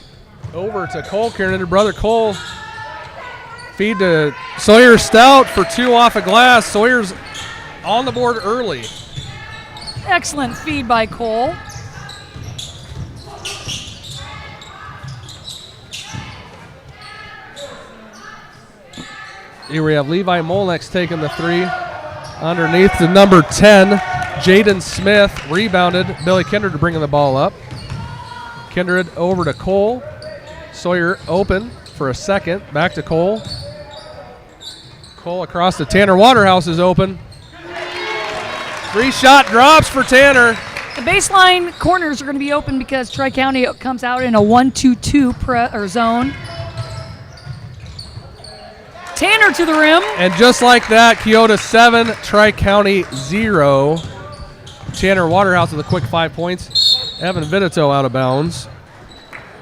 over to Cole Kindred. Brother Cole feed to Sawyer Stout for 2 off a glass. Sawyer's on the board early. Excellent feed by Cole. Here we have Levi Molnex taking the 3. Underneath to number 10, Jaden Smith. Rebounded. Billy Kindred bringing the ball up. Kindred over to Cole. Sawyer open for a second. Back to Cole. Cole across to Tanner Waterhouse is open. 3-shot drops for Tanner. The baseline corners are going to be open because Tri-County comes out in a 1-2-2 zone. Tanner to the rim. And just like that, Keota 7, Tri-County 0. Tanner Waterhouse with a quick 5 points. Evan Vinito out of bounds.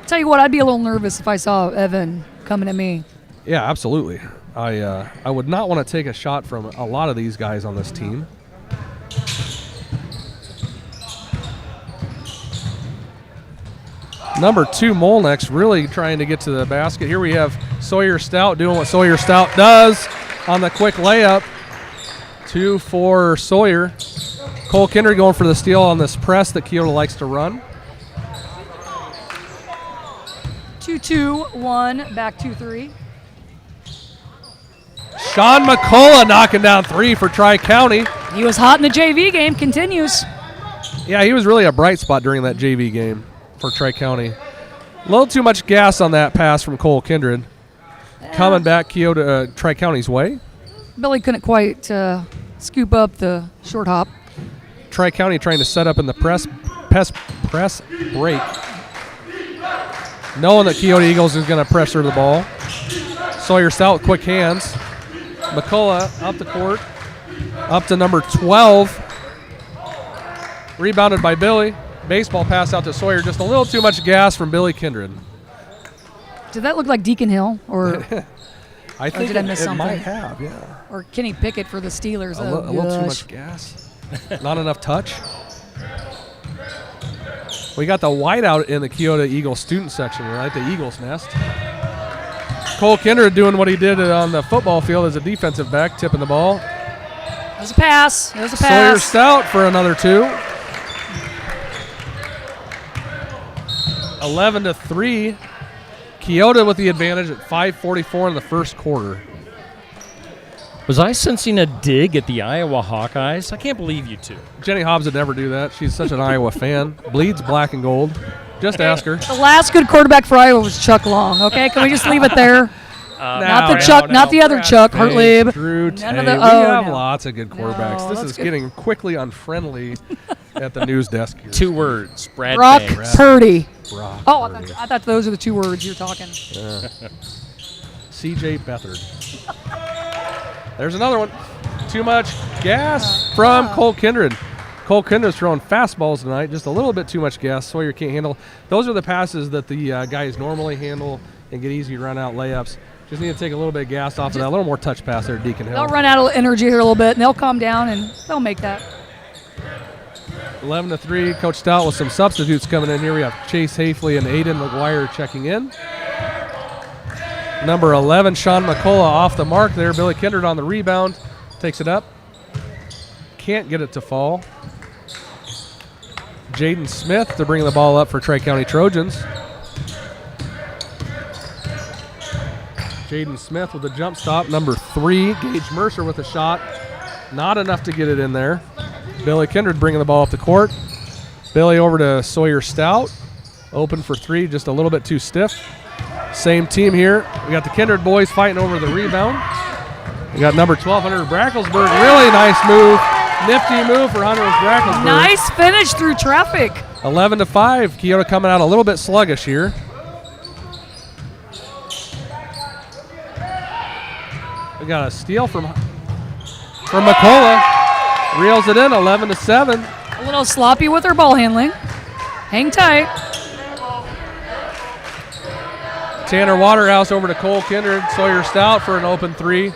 Tell you what, I'd be a little nervous if I saw Evan coming at me. Yeah, absolutely. I would not want to take a shot from a lot of these guys on this team. Number 2, Molnex, really trying to get to the basket. Here we have Sawyer Stout doing what Sawyer Stout does on the quick layup. 2 for Sawyer. Cole Kindred going for the steal on this press that Keota likes to run. 2-2-1, back 2-3. Sean McCullough knocking down 3 for Tri-County. He was hot in the JV game, continues. Yeah, he was really a bright spot during that JV game for Tri-County. A little too much gas on that pass from Cole Kindred. Coming back Keota, Tri-County's way. Billy couldn't quite scoop up the short hop. Tri-County trying to set up in the press break. Knowing that Keota Eagles is going to pressure the ball. Sawyer Stout with quick hands. McCullough up the court. Up to number 12. Rebounded by Billy. Baseball pass out to Sawyer. Just a little too much gas from Billy Kindred. Did that look like Deacon Hill? Or I think did I miss it something? might have, yeah. Or Kenny Pickett for the Steelers? A little too much gas. Not enough touch. We got the whiteout in the Keota Eagles student section, right? The Eagles nest. Cole Kindred doing what he did on the football field as a defensive back, tipping the ball. It was a pass. Sawyer Stout for another 2. 11-3. Keota with the advantage at 5:44 in the first quarter. Was I sensing a dig at the Iowa Hawkeyes? I can't believe you two. Jenny Hobbs would never do that. She's such an Iowa fan. Bleeds black and gold. Just ask her. The last good quarterback for Iowa was Chuck Long. Okay, can we just leave it there? Not the other Chuck, Hartlib. Drew None Tate. of the. We have lots of good quarterbacks. No, this that's is good. getting quickly unfriendly at the news desk here. 2 words. Brad Brock Banks. Purdy. Brock Oh, Purdy. I thought those are the 2 words you're talking. CJ Beathard. There's another one. Too much gas from Cole Kindred. Cole Kindred's throwing fastballs tonight. Just a little bit too much gas. Sawyer can't handle. Those are the passes that the guys normally handle and get easy run-out layups. Just need to take a little bit of gas off of that. A little more touch pass there, Deacon Hill. They'll run out of energy here a little bit, and they'll calm down, and they'll make that. 11-3. Coach Stout with some substitutes coming in here. We have Chase Hafley and Aiden McGuire checking in. Number 11, Sean McCullough off the mark there. Billy Kindred on the rebound. Takes it up. Can't get it to fall. Jaden Smith to bring the ball up for Tri-County Trojans. Jaden Smith with a jump stop. Number 3, Gage Mercer with a shot. Not enough to get it in there. Billy Kindred bringing the ball up the court. Billy over to Sawyer Stout. Open for 3, just a little bit too stiff. Same team here. We got the Kindred boys fighting over the rebound. We got number 12, Hunter Bracklesburg. Really nice move Nifty move for Hunter Brackensburg. Nice finish through traffic. 11-5. Keota coming out a little bit sluggish here. We got a steal from McCullough. Reels it in, 11-7. A little sloppy with her ball handling. Hang tight. Tanner Waterhouse over to Cole Kindred. Sawyer Stout for an open three.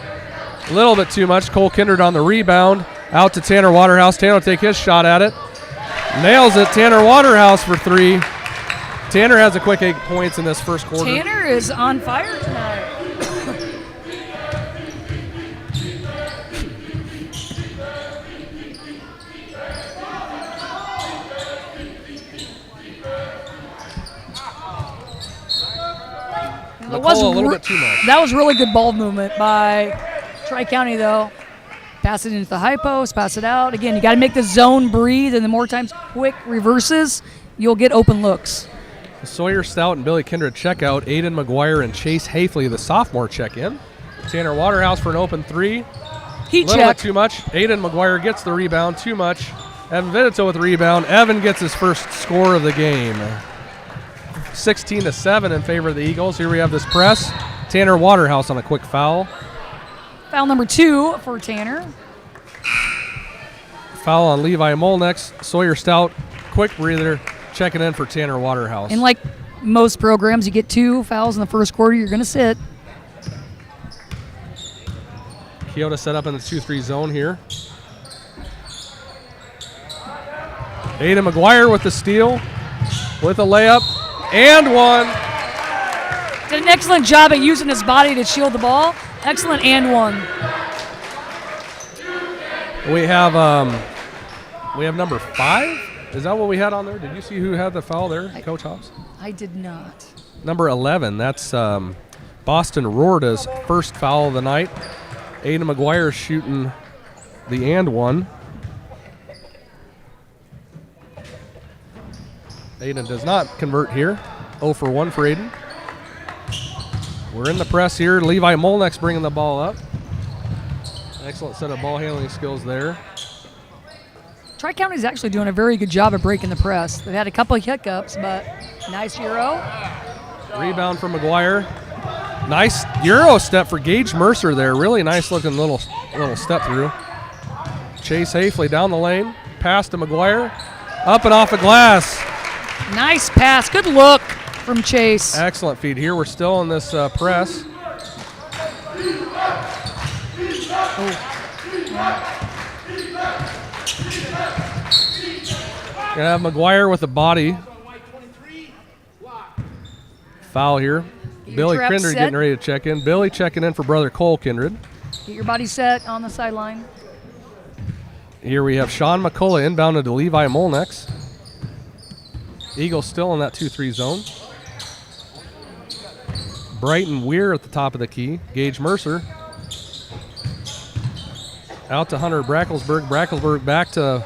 A little bit too much. Cole Kindred on the rebound. Out to Tanner Waterhouse. Tanner will take his shot at it. Nails it. Tanner Waterhouse for three. Tanner has a quick 8 points in this first quarter. Tanner is on fire tonight. McCullough a little bit too much. That was really good ball movement by Tri-County, though. Pass it into the high post, pass it out. Again, you got to make the zone breathe, and the more times quick reverses, you'll get open looks. Sawyer Stout and Billy Kindred check out. Aiden McGuire and Chase Hafley, the sophomore, check in. Tanner Waterhouse for an open three. Heat a little check. bit too much. Aiden McGuire gets the rebound, too much. Evan Vidito with the rebound. Evan gets his first score of the game. 16-7 in favor of the Eagles. Here we have this press. Tanner Waterhouse on a quick foul. Foul number 2 for Tanner. Foul on Levi Molnex. Sawyer Stout, quick breather, checking in for Tanner Waterhouse. And like most programs, you get 2 fouls in the first quarter, you're going to sit. Keota set up in the 2-3 zone here. Aiden McGuire with the steal, with a layup, and one. Did an excellent job at using his body to shield the ball. Excellent and one. We have number 5. Is that what we had on there? Did you see who had the foul there, Coach Hobbs? I did not. Number 11. That's Boston Rorda's first foul of the night. Aiden McGuire shooting the and one. Aiden does not convert here. 0 for 1 for Aiden. We're in the press here. Levi Molnex bringing the ball up. Excellent set of ball handling skills there. Tri-County is actually doing a very good job of breaking the press. They've had a couple of hiccups, but nice Euro. Rebound from McGuire. Nice Euro step for Gage Mercer there. Really nice looking little step through. Chase Hafley down the lane. Pass to McGuire. Up and off the glass. Nice pass. Good look from Chase. Excellent feed here. We're still in this press. Gonna have McGuire with the body. Foul here. Billy trap Kindred set. getting ready to check in. Billy checking in for brother Cole Kindred. Get your body set on the sideline. Here we have Sean McCullough inbounded to Levi Molnex. Eagles still in that 2-3 zone. Brighton Weir at the top of the key. Gage Mercer. Out to Hunter Bracklesburg. Bracklesburg back to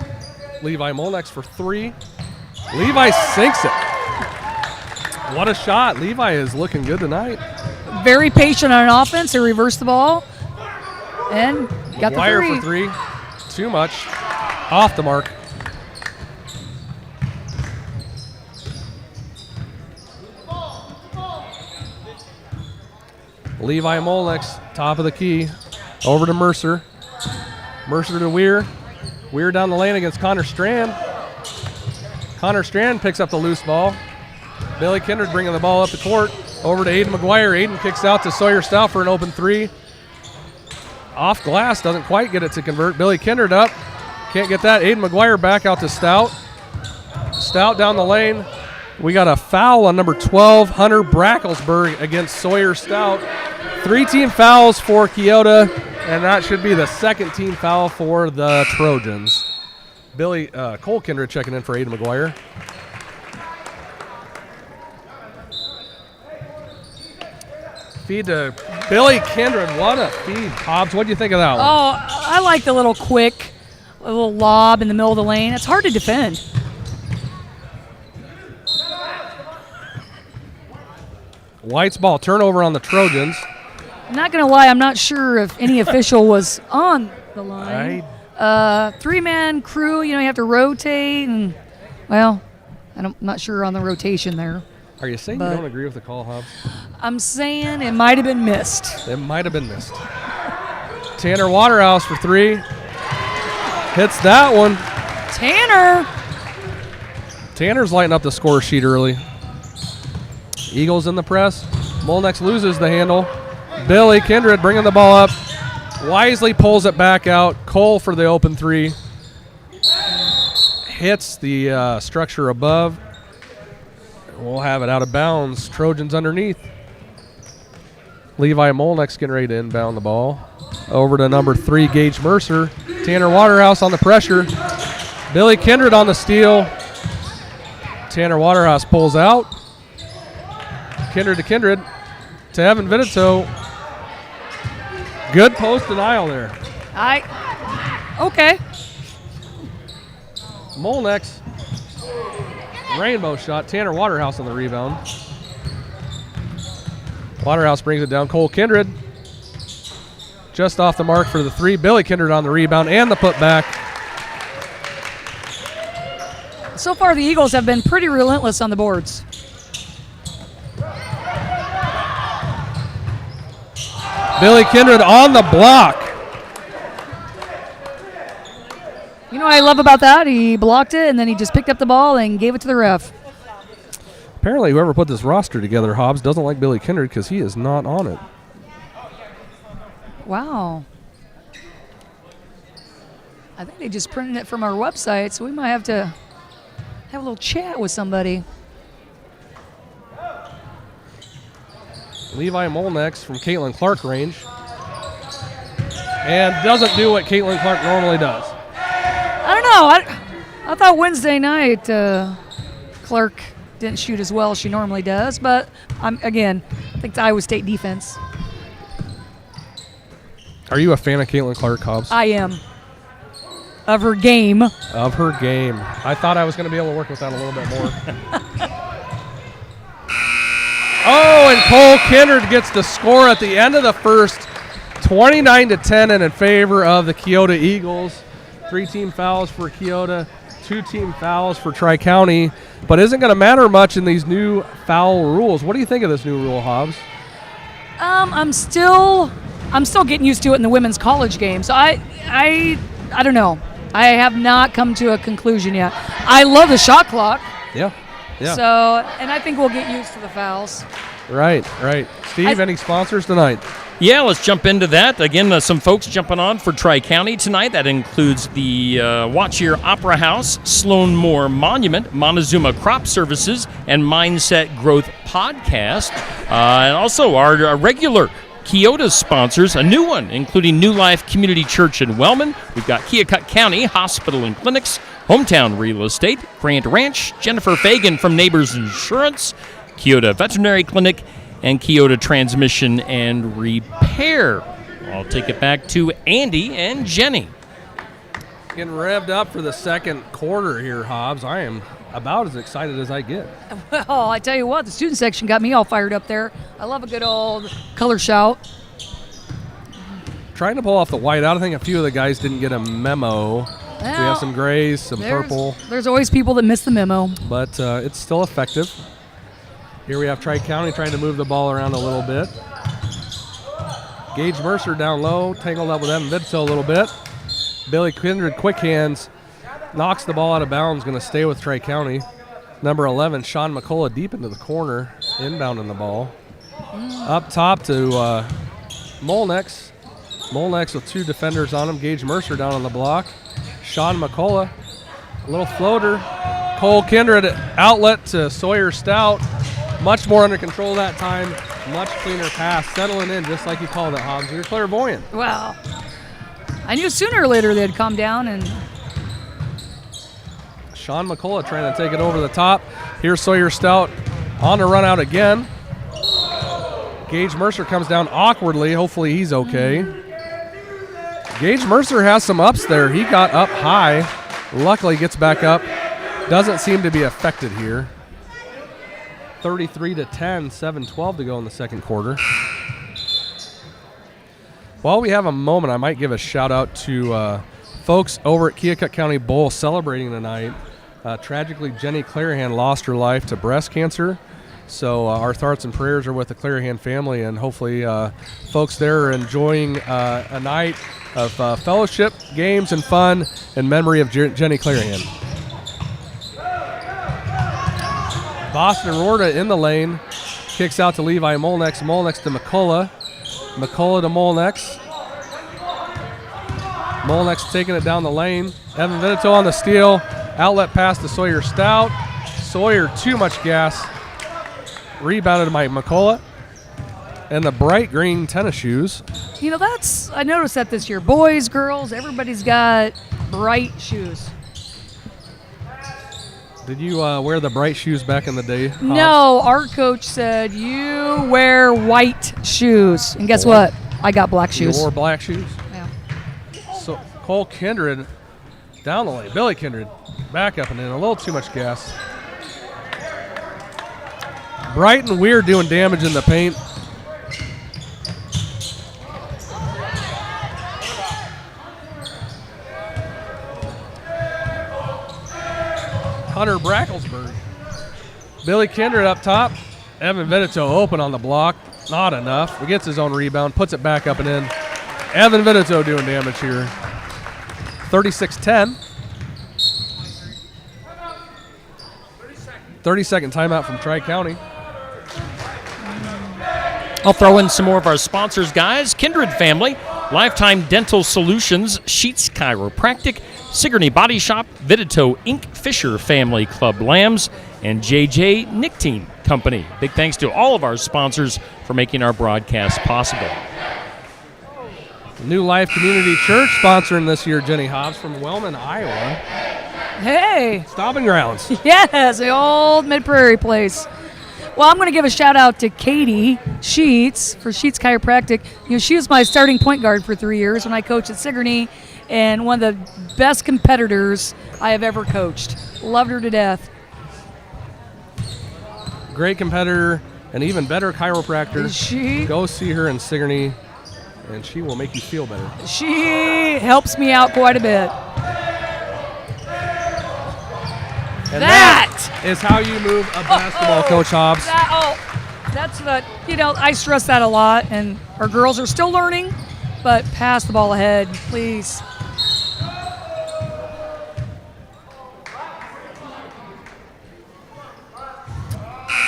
Levi Molnex for 3. Levi sinks it. What a shot. Levi is looking good tonight. Very patient on offense. They reversed the ball and got McGuire the three. for 3. Too much. Off the mark. Levi Molnex, top of the key. Over to Mercer. Mercer to Weir. Weir down the lane against Connor Strand. Connor Strand picks up the loose ball. Billy Kindred bringing the ball up the court. Over to Aiden McGuire. Aiden kicks out to Sawyer Stout for an open 3. Off glass, doesn't quite get it to convert. Billy Kindred up. Can't get that. Aiden McGuire back out to Stout. Stout down the lane. We got a foul on number 12, Hunter Bracklesburg against Sawyer Stout. 3 team fouls for Keota, and that should be the second team foul for the Trojans. Cole Kindred checking in for Aiden McGuire. Feed to Billy Kindred. What a feed. Hobbs, what do you think of that one? Oh, I like the little quick, little lob in the middle of the lane. It's hard to defend. White's ball turnover on the Trojans. I'm not going to lie, I'm not sure if any official was on the line. 3-man crew, you have to rotate, and, well, I'm not sure on the rotation there. Are you saying you don't agree with the call, Hobbs? I'm saying it might have been missed. It might have been missed. Tanner Waterhouse for 3. Hits that one. Tanner's lighting up the score sheet early. Eagles in the press. Molnex loses the handle. Billy Kindred bringing the ball up. Wisely pulls it back out. Cole for the open 3. Hits the structure above. We'll have it out of bounds. Trojans underneath. Levi Molnex getting ready to inbound the ball. Over to number 3, Gage Mercer. Tanner Waterhouse on the pressure. Billy Kindred on the steal. Tanner Waterhouse pulls out. Kindred to Evan Vinito. Good post denial there. Okay. Molnex. Rainbow shot. Tanner Waterhouse on the rebound. Waterhouse brings it down. Cole Kindred. Just off the mark for the 3. Billy Kindred on the rebound and the putback. So far, the Eagles have been pretty relentless on the boards. Billy Kindred on the block. You know what I love about that? He blocked it, and then he just picked up the ball and gave it to the ref. Apparently, whoever put this roster together, Hobbs, doesn't like Billy Kindred because he is not on it. Wow. I think they just printed it from our website, so we might have to have a little chat with somebody. Levi Molnex from Caitlin Clark range. And doesn't do what Caitlin Clark normally does. I don't know. I thought Wednesday night Clark didn't shoot as well as she normally does, but I think the Iowa State defense. Are you a fan of Caitlin Clark, Hobbs? I am. Of her game. Of her game. I thought I was going to be able to work with that a little bit more. Oh, and Cole Kindred gets the score at the end of the first, 29-10, and in favor of the Keota Eagles. 3 team fouls for Keota, 2 team fouls for Tri-County, but isn't going to matter much in these new foul rules. What do you think of this new rule, Hobbs? I'm still getting used to it in the women's college game, so I don't know. I have not come to a conclusion yet. I love the shot clock. Yeah. So, and I think we'll get used to the fouls. Right. Steve, any sponsors tonight? Yeah, let's jump into that. Again, some folks jumping on for Tri-County tonight. That includes the Watch Your Opera House, Sloan Moore Monument, Montezuma Crop Services, and Mindset Growth Podcast. And also our regular Keota sponsors, a new one, including New Life Community Church in Wellman. We've got Keokuk County Hospital and Clinics, Hometown Real Estate, Grant Ranch, Jennifer Fagan from Neighbors Insurance, Keota Veterinary Clinic, and Keota Transmission and Repair. I'll take it back to Andy and Jenny. Getting revved up for the second quarter here, Hobbs. I am about as excited as I get. Well, I tell you what, the student section got me all fired up there. I love a good old color shout. Trying to pull off the white out. I think a few of the guys didn't get a memo. We have some grays, some purple. There's always people that miss the memo. But it's still effective. Here we have Tri-County trying to move the ball around a little bit. Gage Mercer down low, tangled up with Evan Vidto a little bit. Billy Kindred, quick hands, knocks the ball out of bounds, going to stay with Tri-County. Number 11, Sean McCullough deep into the corner, inbounding the ball. Up top to Molnex. Molnex with 2 defenders on him. Gage Mercer down on the block. Sean McCullough, a little floater. Cole Kindred outlet to Sawyer Stout. Much more under control that time. Much cleaner pass. Settling in just like you called it, Hobbs. You're clairvoyant. Well, I knew sooner or later they'd come down. And Sean McCullough trying to take it over the top. Here's Sawyer Stout on the run out again. Gage Mercer comes down awkwardly. Hopefully he's okay. Gage Mercer has some ups there. He got up high. Luckily gets back up. Doesn't seem to be affected here. 33-10, 7:12 to go in the second quarter. While we have a moment, I might give a shout out to Folks over at Keokuk County Bowl celebrating tonight. Tragically, Jenny Clarahan lost her life to breast cancer. So our thoughts and prayers are with the Clarahan family, and hopefully folks there are enjoying a night of fellowship, games, and fun in memory of Jenny Clarahan. Boston Rorta in the lane. Kicks out to Levi Molnex. Molnex to McCullough. McCullough to Molnex. Molnex taking it down the lane. Evan Vinito on the steal. Outlet pass to Sawyer Stout. Sawyer, too much gas. Rebounded by McCullough. And the bright green tennis shoes. You know, I noticed that this year. Boys, girls, everybody's got bright shoes. Did you wear the bright shoes back in the day, Hobbs? No, our coach said you wear white shoes. And guess what? I got black shoes. You wore black shoes? Yeah. So Cole Kindred down the lane. Billy Kindred back up and in. A little too much gas. Bright and Weir doing damage in the paint. Hunter Bracklesburg. Billy Kindred up top. Evan Vinito open on the block. Not enough. He gets his own rebound, puts it back up and in. Evan Vinito doing damage here. 36-10. 30-second timeout from Tri-County. I'll throw in some more of our sponsors, guys. Kindred Family, Lifetime Dental Solutions, Sheets Chiropractic, Sigourney Body Shop, Vidito Inc., Fisher Family Club Lambs, and JJ Nicotine Company. Big thanks to all of our sponsors for making our broadcast possible. New Life Community Church sponsoring this year, Jenny Hobbs from Wellman, Iowa. Hey. Stomping grounds. Yes, the old Mid-Prairie place. Well, I'm going to give a shout-out to Katie Sheets for Sheets Chiropractic. You know, she was my starting point guard for 3 years when I coached at Sigourney, and one of the best competitors I have ever coached. Loved her to death. Great competitor, an even better chiropractor. Is she? Go see her in Sigourney, and she will make you feel better. She helps me out quite a bit. And that is how you move a basketball, Coach Hobbs. That's the, you know, I stress that a lot, and our girls are still learning, but pass the ball ahead, please.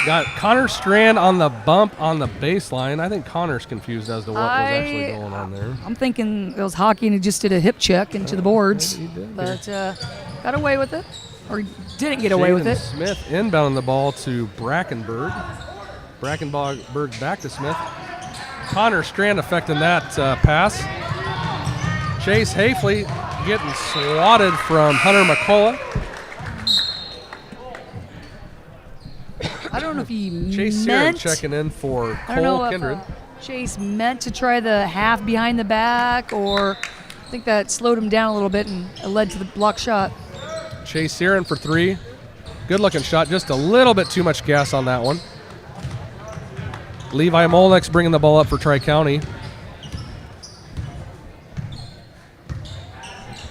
Got Connor Strand on the bump on the baseline. I think Connor's confused as to what was actually going on there. I'm thinking it was hockey and he just did a hip check into the boards, He did but got away with it, or didn't get away with Jaden it. Smith inbounding the ball to Brackenberg. Brackenberg back to Smith. Connor Strand affecting that pass. Chase Hafley getting swatted from Hunter McCullough. I don't know if he Chase meant. Searan checking in for I don't know Cole if Kindred. Chase meant to try the half behind the back, or I think that slowed him down a little bit and it led to the block shot. Chase Searan for three. Good looking shot. Just a little bit too much gas on that one. Levi Molnex bringing the ball up for Tri-County.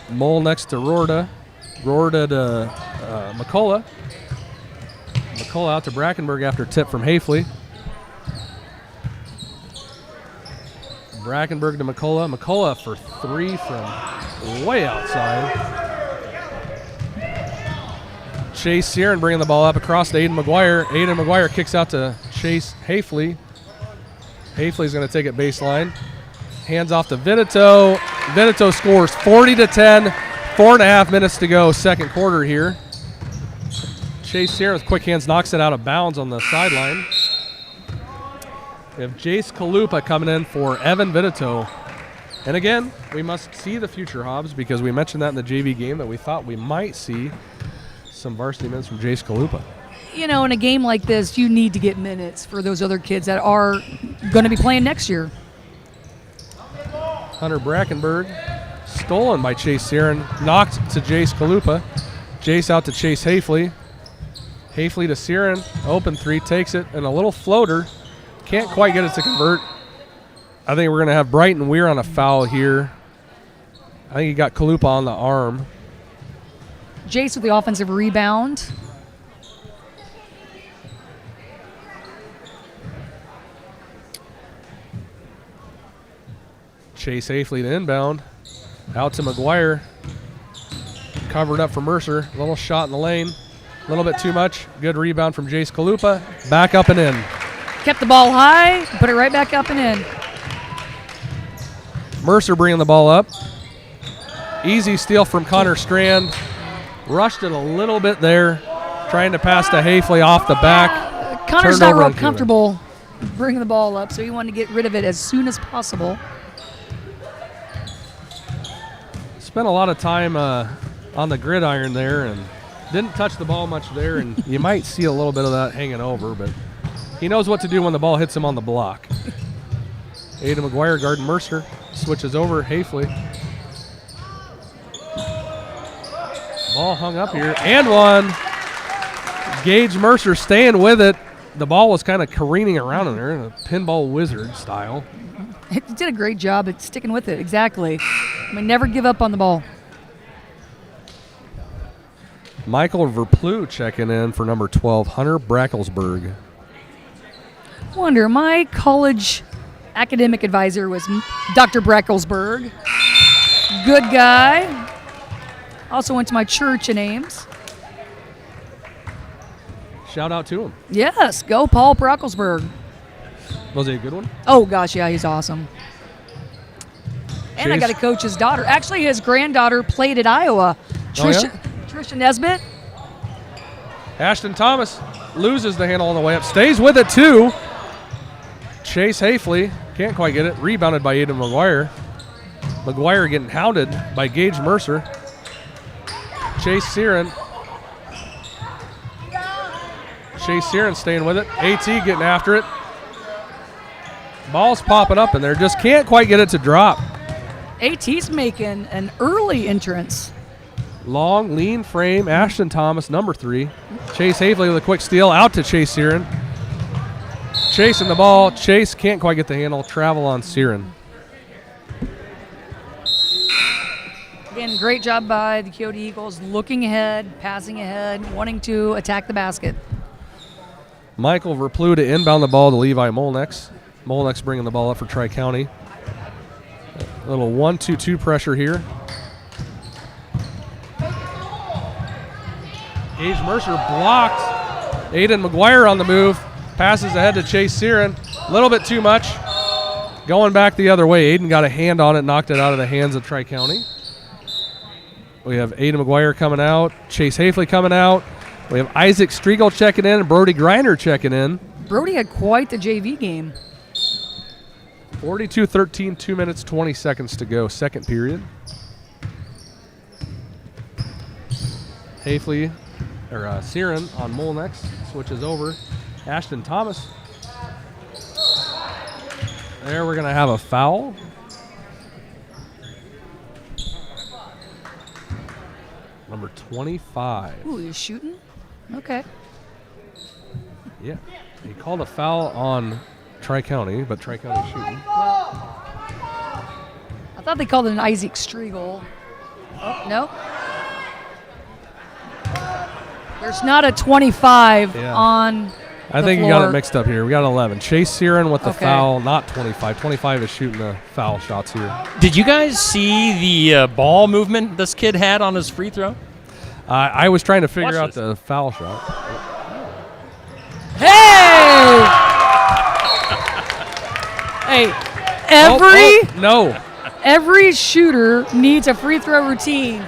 Molnex to Rorta. Rorta to McCullough. McCullough out to Brackenberg after tip from Hafley. Brackenberg to McCullough. McCullough for three from way outside. Chase Searan bringing the ball up across to Aiden McGuire. Aiden McGuire kicks out to Chase Hafley. Hafley's going to take it baseline. Hands off to Vinito. Vinito scores 40-10. 4.5 minutes to go, second quarter here. Chase Searan with quick hands knocks it out of bounds on the sideline. We have Jace Kalupa coming in for Evan Vinito. And again, we must see the future, Hobbs, because we mentioned that in the JV game that we thought we might see some varsity minutes from Jace Kalupa. You know, in a game like this, you need to get minutes for those other kids that are going to be playing next year. Hunter Brackenberg, stolen by Chase Searan, knocked to Jace Kalupa. Jace out to Chase Hafley. Hafley to Searan, open three, takes it, and a little floater. Can't quite get it to convert. I think we're going to have Brighton Weir on a foul here. I think he got Kalupa on the arm. Jace with the offensive rebound. Chase Hafley to inbound. Out to McGuire. Covered up for Mercer. A little shot in the lane. A little bit too much. Good rebound from Jace Kalupa. Back up and in. Kept the ball high, put it right back up and in. Mercer bringing the ball up. Easy steal from Connor Strand. Rushed it a little bit there. Trying to pass to Hafley off the back. Connor's Turned not over real on Keota. comfortable bringing the ball up, so he wanted to get rid of it as soon as possible. Spent a lot of time on the gridiron there and didn't touch the ball much there, and you might see a little bit of that hanging over, but he knows what to do when the ball hits him on the block. Aiden McGuire guarding Mercer. Switches over, Hafley. Ball hung up here, and one. Gage Mercer staying with it. The ball was kind of careening around in there in a pinball wizard style. He did a great job at sticking with it, exactly. I mean, never give up on the ball. Michael Verplu checking in for number 12, Hunter Brackelsberg. Wonder, my college academic advisor was Dr. Brackelsberg. Good guy. Also went to my church in Ames. Shout out to him. Yes, go Paul Brackelsberg. Was he a good one? Oh, gosh, yeah, he's awesome. And I got to coach his daughter. Actually, his granddaughter played at Iowa. Trisha Nesbitt. Ashton Thomas loses the handle on the way up. Stays with it, too. Chase Hafley can't quite get it. Rebounded by Aiden McGuire. McGuire getting hounded by Gage Mercer. Chase Searon. Chase Searon staying with it. AT getting after it. Ball's popping up in there. Just can't quite get it to drop. AT's making an early entrance. Long, lean frame. Ashton Thomas, number 3. Chase Hafley with a quick steal. Out to Chase Searon. Chasing the ball. Chase can't quite get the handle. Travel on Searon. Again, great job by the Keota Eagles, looking ahead, passing ahead, wanting to attack the basket. Michael Verplu to inbound the ball to Levi Molnex. Molnex bringing the ball up for Tri-County. A little 1-2-2 pressure here. Gage Mercer blocked. Aiden McGuire on the move. Passes ahead to Chase Searon. A little bit too much. Going back the other way. Aiden got a hand on it, knocked it out of the hands of Tri-County. We have Aiden McGuire coming out. Chase Hafley coming out. We have Isaac Striegel checking in and Brody Griner checking in. Brody had quite the JV game. 42-13, 2 minutes, 20 seconds to go, second period. Hafley, or Searon on Molnex, switches over. Ashton Thomas. There, we're going to have a foul. Number 25. Ooh, he's shooting? Okay. Yeah, he called a foul on Tri-County, but Tri-County shooting. I thought they called it an Isaac Striegel. Oh, no. There's not a 25 on I think you got it mixed up here. We got 11. Chase Searon with the foul, not 25. 25 is shooting the foul shots here. Did you guys see the ball movement this kid had on his free throw? I was trying to figure out the foul shot. Hey! Hey, every shooter needs a free throw routine.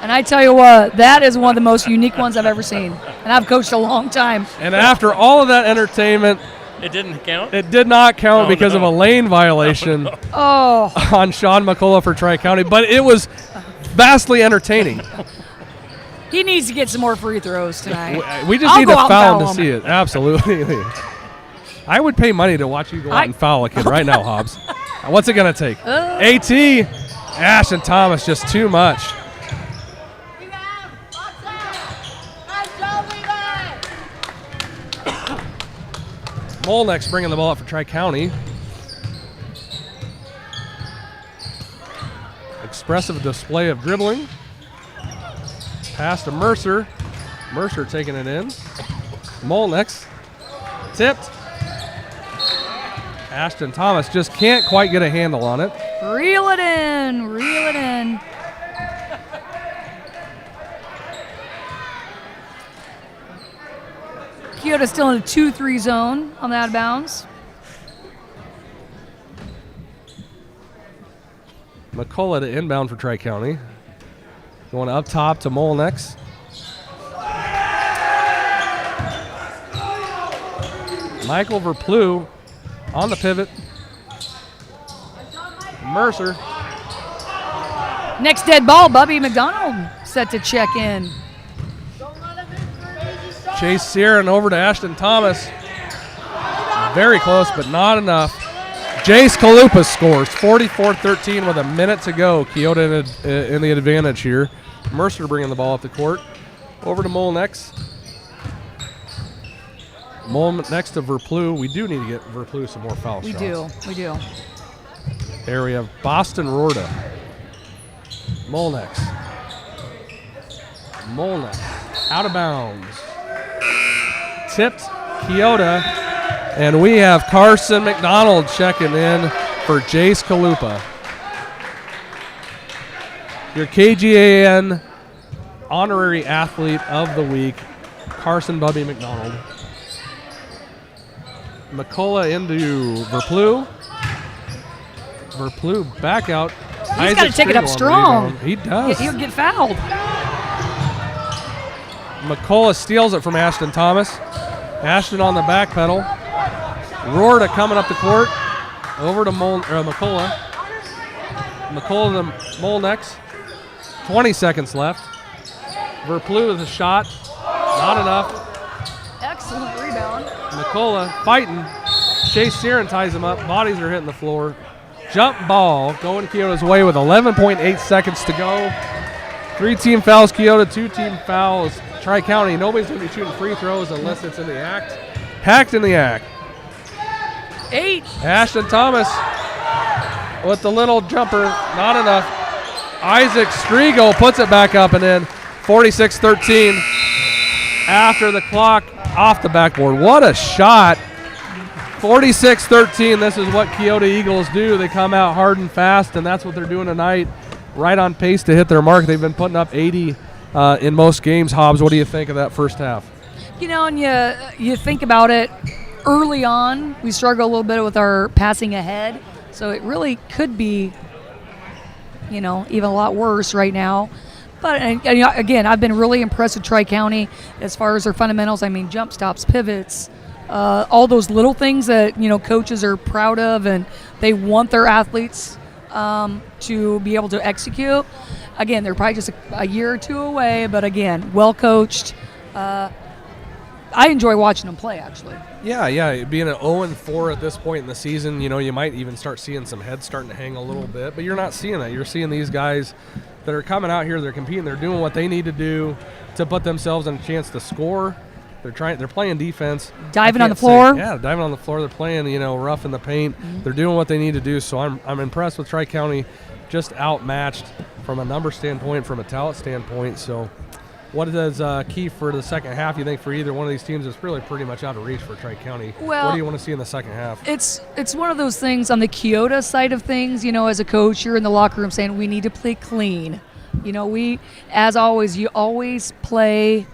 And I tell you what, that is one of the most unique ones I've ever seen. And I've coached a long time. And after all of that entertainment, it didn't count? It did not count because of a lane violation on Sean McCullough for Tri-County. But it was vastly entertaining. He needs to get some more free throws tonight. We just need to foul him to see it. Absolutely. I would pay money to watch you go out and foul a kid right now, Hobbs. What's it going to take? AT, Ashton Thomas, just too much. Molnex bringing the ball up for Tri-County. expressive display of dribbling. Pass to Mercer. Mercer taking it in. Molnex. Tipped. Ashton Thomas just can't quite get a handle on it. Reel it in. Reel it in. Keota still in a 2-3 zone on the out of bounds. McCullough to inbound for Tri-County. Going up top to Molnex. Michael Verplew on the pivot. Mercer. Next dead ball, Bubby McDonald set to check in. Chase Searin over to Ashton Thomas. Very close, but not enough. Jace Kalupa scores 44-13 with a minute to go. Keota in the advantage here. Mercer bringing the ball up the court. Over to Molnex. Molnex to Verplew. We do need to get Verplew some more foul shots. We do. There we have Boston Rorta. Molnex. Out of bounds. Tipped Keota. And we have Carson McDonald checking in for Jace Kalupa. Your KGAN honorary athlete of the week, Carson Bubby McDonald. McCullough into Verplew. Verplew back out. He's got to take it up strong. He does. He'll get fouled. McCullough steals it from Ashton Thomas. Ashton on the back pedal. Rorta coming up the court. Over to McCullough. McCullough to Molnex. 20 seconds left. Verplew with a shot. Not enough. Excellent rebound. McCullough fighting. Chase Searin ties him up. Bodies are hitting the floor. Jump ball going Keota's way with 11.8 seconds to go. 3-team fouls Keota, 2-team fouls Tri-County. Nobody's going to be shooting free throws unless it's in the act. Hacked in the act. 8. Ashton Thomas with the little jumper. Not enough. Isaac Strigo puts it back up and in. 46-13 after the clock off the backboard. What a shot. 46-13. This is what Keota Eagles do. They come out hard and fast, and that's what they're doing tonight. Right on pace to hit their mark. They've been putting up 80 in most games. Hobbs, what do you think of that first half? You know, and you think about it, early on, we struggle a little bit with our passing ahead, so it really could be, you know, even a lot worse right now. But again, I've been really impressed with Tri-County as far as their fundamentals. I mean, jump stops, pivots, all those little things that, you know, coaches are proud of and they want their athletes to be able to execute. Again, they're probably just a year or two away, but again, well coached. I enjoy watching them play, actually. Yeah. Being an 0-4 at this point in the season, you know, you might even start seeing some heads starting to hang a little bit, but you're not seeing that. You're seeing these guys that are coming out here, they're competing, they're doing what they need to do to put themselves in a chance to score. They're playing defense. Diving on the floor. Diving on the floor. They're playing, you know, rough in the paint. Mm-hmm. They're doing what they need to do. So I'm impressed with Tri-County, just outmatched from a number standpoint, from a talent standpoint. So what is key for the second half, you think, for either one of these teams? It's really pretty much out of reach for Tri-County. Well, what do you want to see in the second half? It's one of those things on the Keota side of things, you know, as a coach, you're in the locker room saying we need to play clean. You know, you always play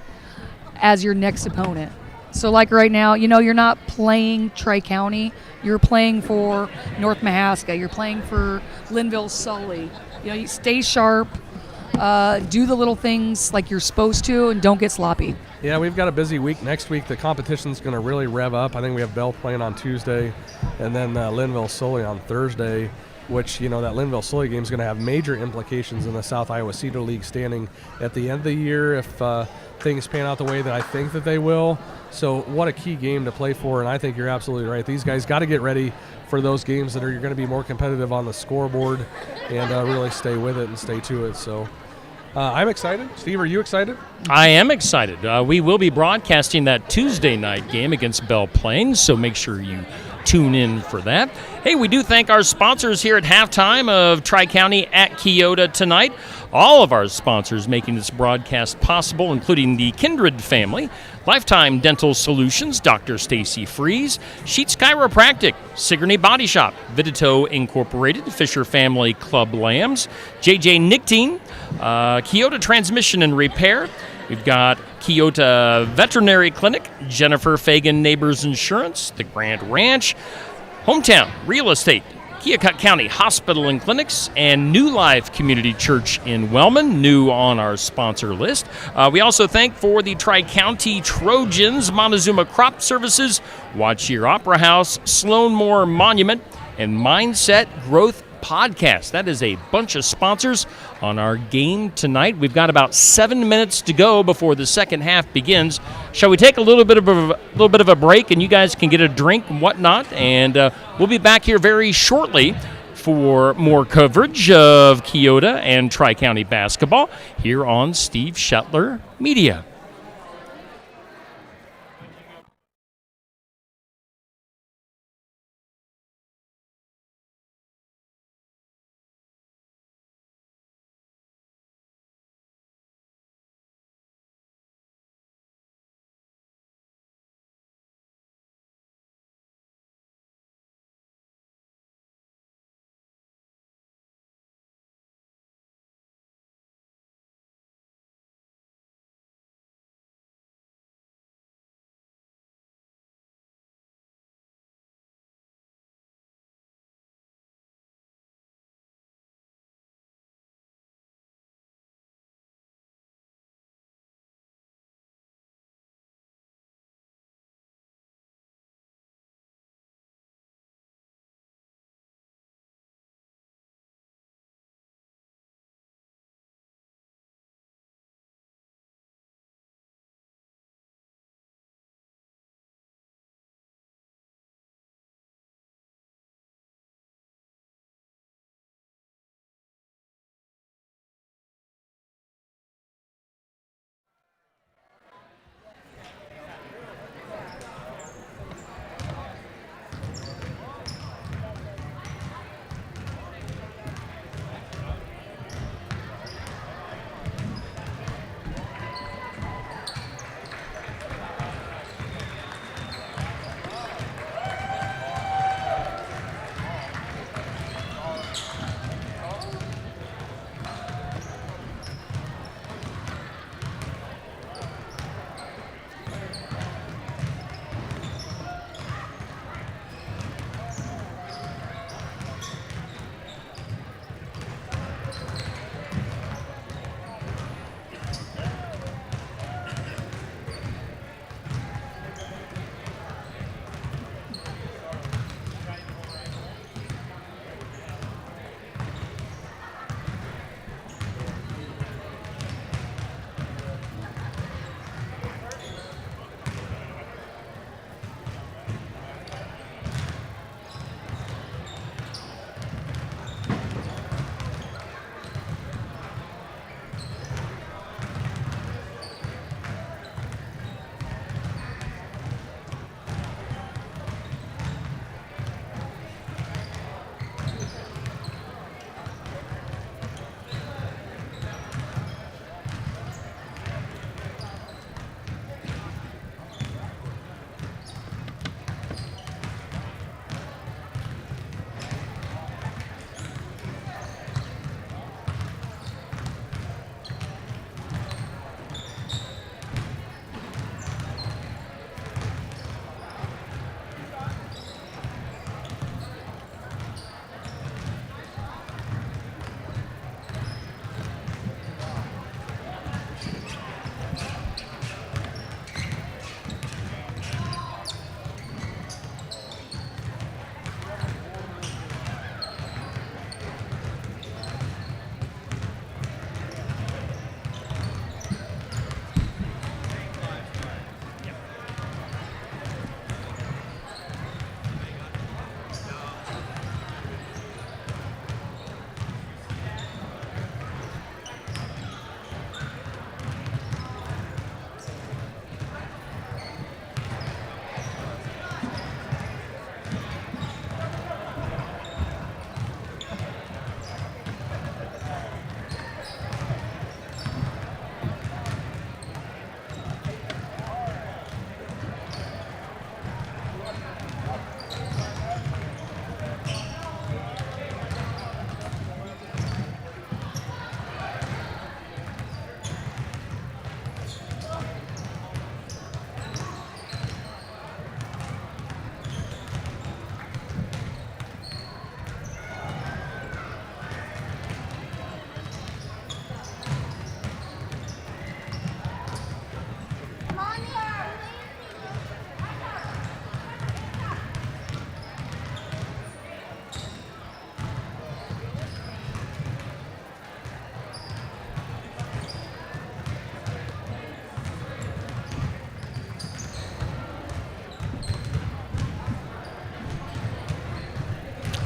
as your next opponent. So like right now, you know, you're not playing Tri-County, you're playing for North Mahaska, you're playing for Linville Sully. You know, you stay sharp, do the little things like you're supposed to, and don't get sloppy. Yeah, we've got a busy week. Next week, the competition's going to really rev up. I think we have Bell playing on Tuesday, and then Linville Sully on Thursday, which, you know, that Linville Sully game is going to have major implications in the South Iowa Cedar League standing at the end of the year if things pan out the way that I think that they will. So what a key game to play for, and I think you're absolutely right. These guys got to get ready for those games that are going to be more competitive on the scoreboard and really stay with it and stay to it. So I'm excited. Steve, are you excited? I am excited. We will be broadcasting that Tuesday night game against Belle Plaine, so make sure you tune in for that. Hey, we do thank our sponsors here at halftime of Tri-County at Keota tonight. All of our sponsors making this broadcast possible, including the Kindred family, Lifetime Dental Solutions, Dr. Stacy Freeze, Sheets Chiropractic, Sigourney Body Shop, Vidito Incorporated, Fisher Family Club Lambs, JJ Nictine, Keota Transmission and Repair. We've got Keota Veterinary Clinic, Jennifer Fagan Neighbors Insurance, the Grant Ranch, Hometown Real Estate, Keokuk County Hospital and Clinics, and New Life Community Church in Wellman, new on our sponsor list. We also thank for the Tri-County Trojans, Montezuma Crop Services, Watch Your Opera House, Sloan Moore Monument, and Mindset Growth Podcast. That is a bunch of sponsors on our game tonight. We've got about 7 minutes to go before the second half begins. Shall we take a little bit of a break, and you guys can get a drink and whatnot, and we'll be back here very shortly for more coverage of Keota and Tri-County basketball here on Steve Shetler Media.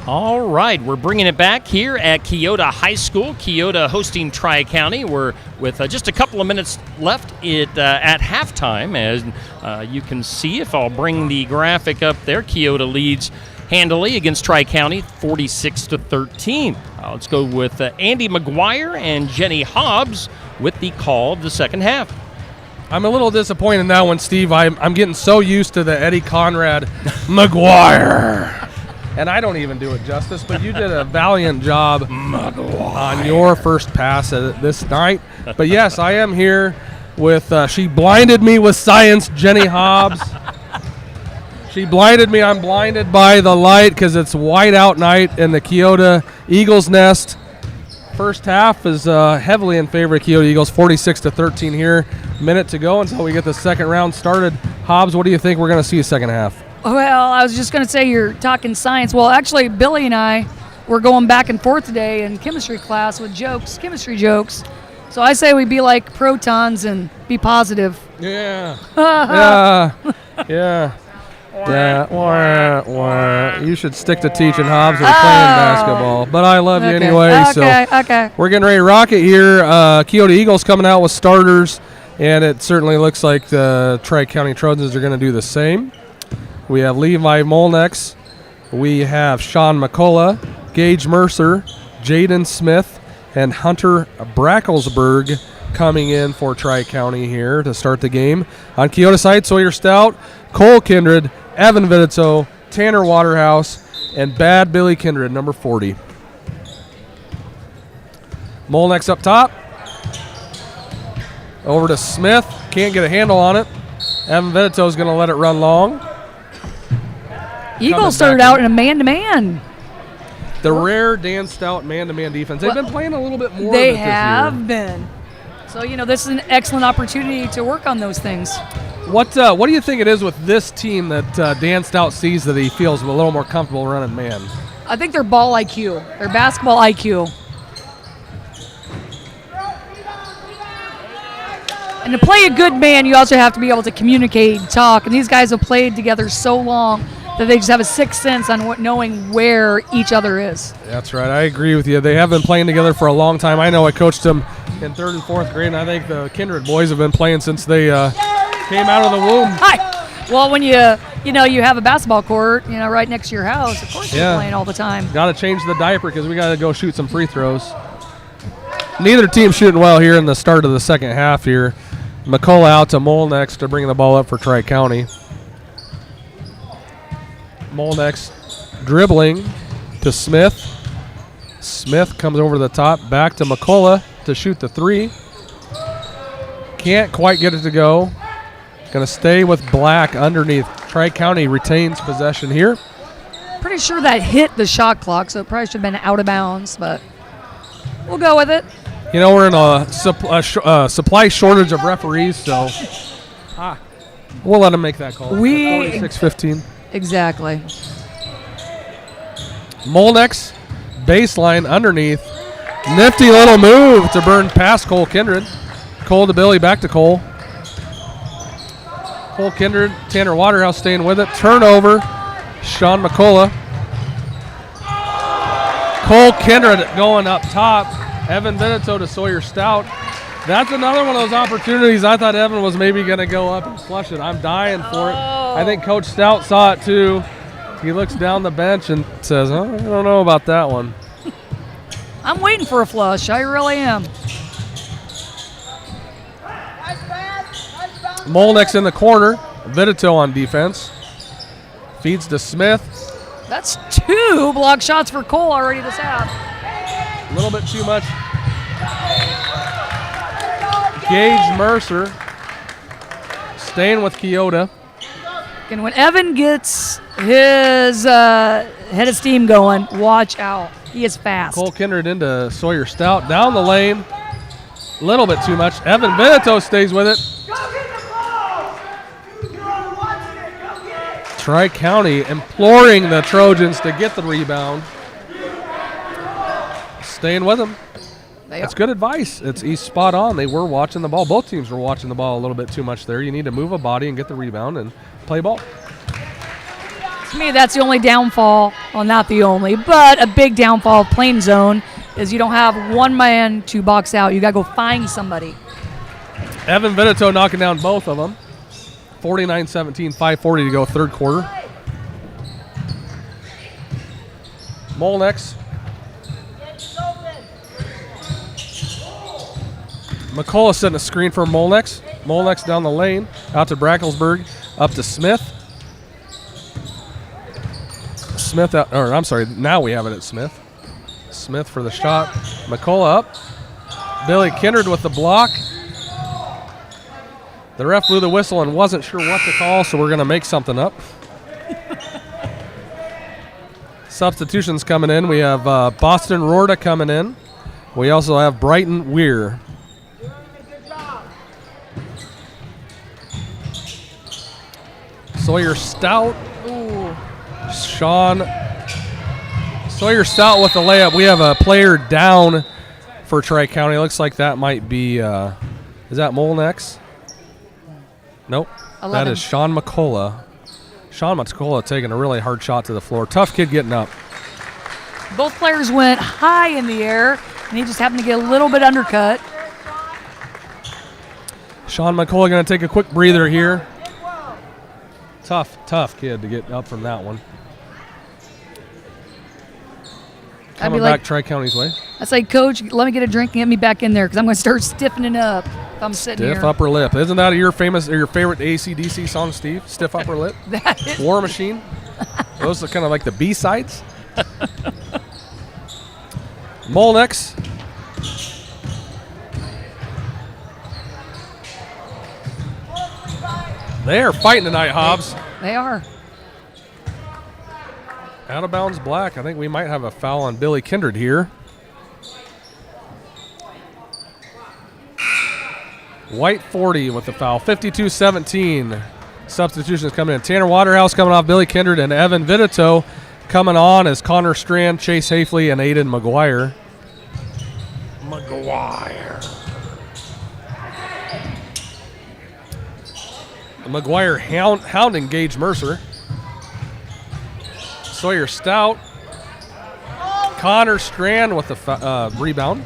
All right, we're bringing it back here at Keota High School. Keota hosting Tri-County. We're with just a couple of minutes left at halftime. As you can see, if I'll bring the graphic up there, Keota leads handily against Tri-County, 46-13. Let's go with Andy McGuire and Jenny Hobbs with the call of the second half. I'm a little disappointed in that one, Steve. I'm getting so used to the Eddie Conrad McGuire. And I don't even do it justice, but you did a valiant job on your first pass this night. But yes, I am here with, she blinded me with science, Jenny Hobbs. She blinded me. I'm blinded by the light because it's white out night in the Keota Eagles nest. First half is heavily in favor of Keota Eagles, 46-13 here. Minute to go until we get the second round started. Hobbs, what do you think we're going to see second half? Well, I was just going to say you're talking science. Well, actually, Billy and I were going back and forth today in chemistry class with chemistry jokes. So I say we be like protons and be positive. Yeah. Yeah. You should stick to teaching, Hobbs, or playing basketball. But I love you anyway. Okay. We're getting ready to rock it here. Keota Eagles coming out with starters, and it certainly looks like the Tri-County Trojans are going to do the same. We have Levi Molnex. We have Sean McCullough, Gage Mercer, Jaden Smith, and Hunter Bracklesburg coming in for Tri-County here to start the game. On Keota side, Sawyer Stout, Cole Kindred, Evan Vitito, Tanner Waterhouse, and Bad Billy Kindred, number 40. Molnex up top. Over to Smith. Can't get a handle on it. Evan Vitito is going to let it run long. Eagles started out in a man-to-man. The rare Dan Stout man-to-man defense. They've been playing a little bit more They of it have this year. been. So, this is an excellent opportunity to work on those things. What do you think it is with this team that Dan Stout sees that he feels a little more comfortable running man? I think their ball IQ, their basketball IQ. And to play a good man, you also have to be able to communicate and talk. And these guys have played together so long that they just have a sixth sense on knowing where each other is. That's right. I agree with you. They have been playing together for a long time. I know I coached them in 3rd and 4th grade, and I think the Kindred boys have been playing since they came out of the womb. Hi. Well, when you have a basketball court, right next to your house, of course you're playing all the time. Got to change the diaper because we got to go shoot some free throws. Neither team shooting well here in the start of the second half here. McCullough out to Molnex to bring the ball up for Tri-County. Molnex dribbling to Smith. Smith comes over the top, back to McCullough to shoot the three. Can't quite get it to go. Going to stay with Black underneath. Tri-County retains possession here. Pretty sure that hit the shot clock, so it probably should have been out of bounds, but we'll go with it. We're in a supply shortage of referees, so we'll let them make that call. 46-15. Exactly. Molnex, baseline underneath. Nifty little move to burn past Cole Kindred. Cole to Billy, back to Cole. Cole Kindred, Tanner Waterhouse staying with it. Turnover, Sean McCullough. Cole Kindred going up top. Evan Benito to Sawyer Stout. That's another one of those opportunities. I thought Evan was maybe going to go up and flush it. I'm dying for it. I think Coach Stout saw it too. He looks down the bench and says, I don't know about that one. I'm waiting for a flush. I really am. Molnex in the corner. Vitito on defense. Feeds to Smith. That's 2 block shots for Cole already this half. A little bit too much. Gage Mercer staying with Keota. And when Evan gets his head of steam going, watch out. He is fast. Cole Kindred into Sawyer Stout. Down the lane. A little bit too much. Evan Benito stays with it. Tri-County imploring the Trojans to get the rebound. Staying with them. That's good advice. He's spot on. They were watching the ball. Both teams were watching the ball a little bit too much there. You need to move a body and get the rebound and play ball. To me, that's the only downfall. Well, not the only, but a big downfall of playing zone is you don't have one man to box out. You got to go find somebody. Evan Vinito knocking down both of them. 49-17, 5:40 to go, third quarter. Molnex. McCullough setting a screen for Molnex. Molnex down the lane, out to Brackelsberg, up to Smith. Smith out, or I'm sorry, now we have it at Smith. Smith for the shot. McCullough up. Billy Kindred with the block. The ref blew the whistle and wasn't sure what to call, so we're going to make something up. Substitutions coming in. We have Boston Rorta coming in. We also have Brighton Weir. Sawyer Stout. Ooh. Sawyer Stout with the layup. We have a player down for Tri-County. Looks like that might be, is that Molnex? Nope. 11. That is Sean McCullough. Sean McCullough taking a really hard shot to the floor. Tough kid getting up. Both players went high in the air, and he just happened to get a little bit undercut. Sean McCullough going to take a quick breather here. Tough kid to get up from that one. Coming back Tri-County's way. I say, Coach, let me get a drink and get me back in there because I'm going to start stiffening up if I'm sitting Stiff here. upper lip. Isn't that your favorite AC/DC song, Steve? Stiff upper lip? That is. War Machine? Those are kind of like the B-sides. Molnex. They are fighting tonight, Hobbs. They are. Out of bounds black. I think we might have a foul on Billy Kindred here. White 40 with the foul. 52-17. Substitutions coming in. Tanner Waterhouse coming off Billy Kindred, and Evan Vitito coming on as Connor Strand, Chase Hafley, and Aiden McGuire. McGuire hounding Gage Mercer. Sawyer Stout. Connor Strand with the rebound.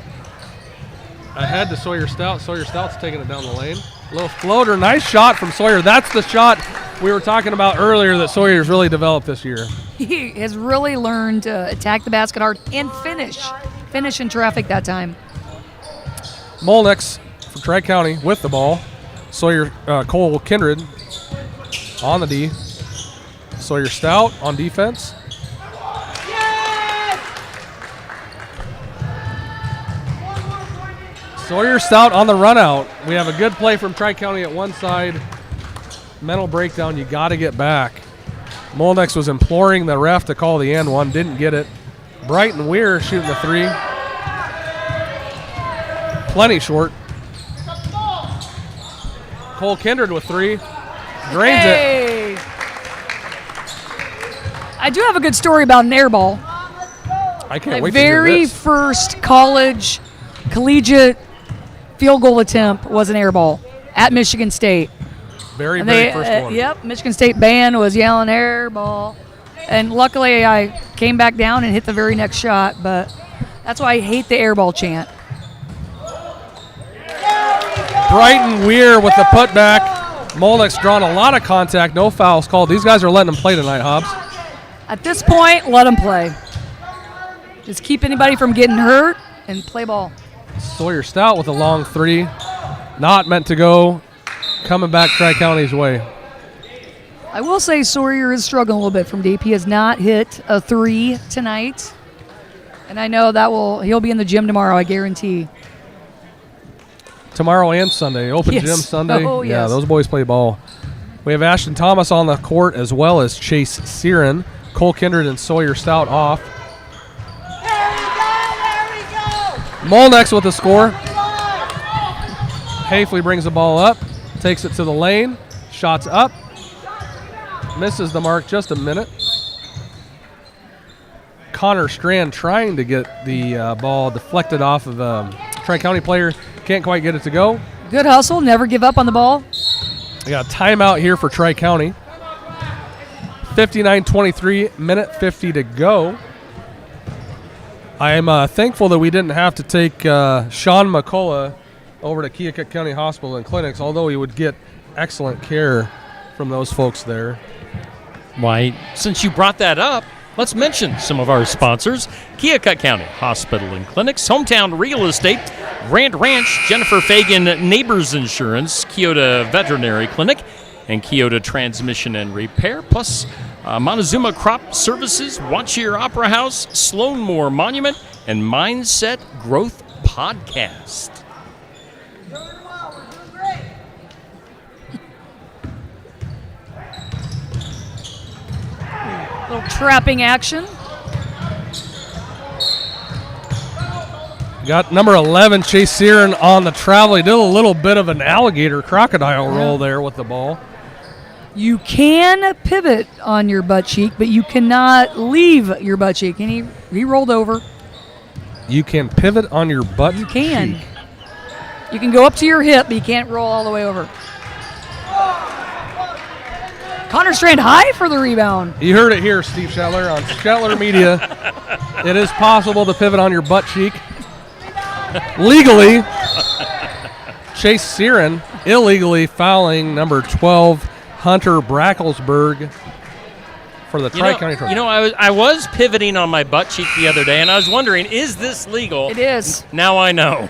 Ahead to Sawyer Stout. Sawyer Stout's taking it down the lane. A little floater. Nice shot from Sawyer. That's the shot we were talking about earlier that Sawyer's really developed this year. He has really learned to attack the basket hard and finish. Finish in traffic that time. Molnex for Tri-County with the ball. Sawyer Cole Kindred on the D. Sawyer Stout on defense. Sawyer Stout on the run out. We have a good play from Tri-County at one side. Mental breakdown, you got to get back. Molnex was imploring the ref to call the and one, didn't get it. Brighton Weir shooting the three. Plenty short. Cole Kindred with three. Drains it. I do have a good story about an air ball. I can't My wait to hear very this. first collegiate field goal attempt was an air ball at Michigan State. Very And first one. Yep, Michigan State band was yelling air ball. And luckily I came back down and hit the very next shot, but that's why I hate the air ball chant. Brighton Weir with the putback. Molnex drawn a lot of contact, no fouls called. These guys are letting them play tonight, Hobbs. At this point, let them play. Just keep anybody from getting hurt and play ball. Sawyer Stout with a long three. Not meant to go. Coming back Tri-County's way. I will say Sawyer is struggling a little bit from deep. He has not hit a three tonight. And I know he'll be in the gym tomorrow, I guarantee. Tomorrow and Sunday. Open Yes. gym Sunday. Oh, Yeah, yes. those boys play ball. We have Ashton Thomas on the court as well as Chase Searin. Cole Kindred and Sawyer Stout off. Molnex with the score. Hafley brings the ball up. Takes it to the lane. Shots up. Misses the mark just a minute. Connor Strand trying to get the ball deflected off of a Tri-County player. Can't quite get it to go. Good hustle, never give up on the ball. We got a timeout here for Tri-County. 59-23, minute 50 to go. I am thankful that we didn't have to take Sean McCullough over to Keokuk County Hospital and Clinics, although he would get excellent care from those folks there. Why, since you brought that up, let's mention some of our sponsors. Keokuk County Hospital and Clinics, Hometown Real Estate, Grand Ranch, Jennifer Fagan Neighbors Insurance, Keota Veterinary Clinic, and Keota Transmission and Repair, plus Montezuma Crop Services, Watch Your Opera House, Sloan Moore Monument, and Mindset Growth Podcast. Little trapping action. Got number 11, Chase Searon, on the travel. He did a little bit of an alligator crocodile roll there with the ball. You can pivot on your butt cheek, but you cannot leave your butt cheek. And he rolled over. You can pivot on your butt You can. cheek. You can go up to your hip, but you can't roll all the way over. Connor Strand high for the rebound. You heard it here, Steve Shetler, on Shetler Media. It is possible to pivot on your butt cheek. Legally, Chase Searon illegally fouling number 12, Hunter Bracklesburg, for the Tri-County tournament. You know, I was pivoting on my butt cheek the other day, and I was wondering, is this legal? It is. Now I know.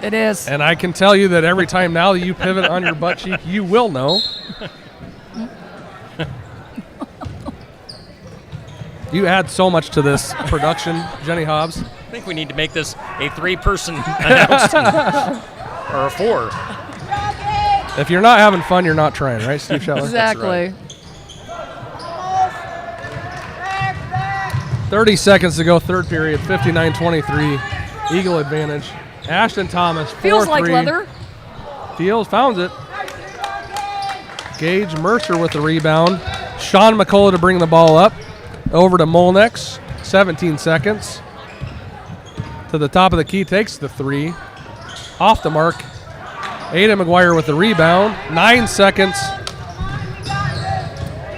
It is. And I can tell you that every time now that you pivot on your butt cheek, you will know. You add so much to this production, Jenny Hobbs. I think we need to make this a 3-person announcement. Or a 4. If you're not having fun, you're not trying, right, Steve Shetler? Exactly. 30 seconds to go, third period, 59-23, Eagle advantage. Ashton Thomas, 4-3. Feels like leather. Found it. Gage Mercer with the rebound. Sean McCullough to bring the ball up. Over to Molnex, 17 seconds. To the top of the key, takes the 3. Off the mark. Aiden McGuire with the rebound. 9 seconds.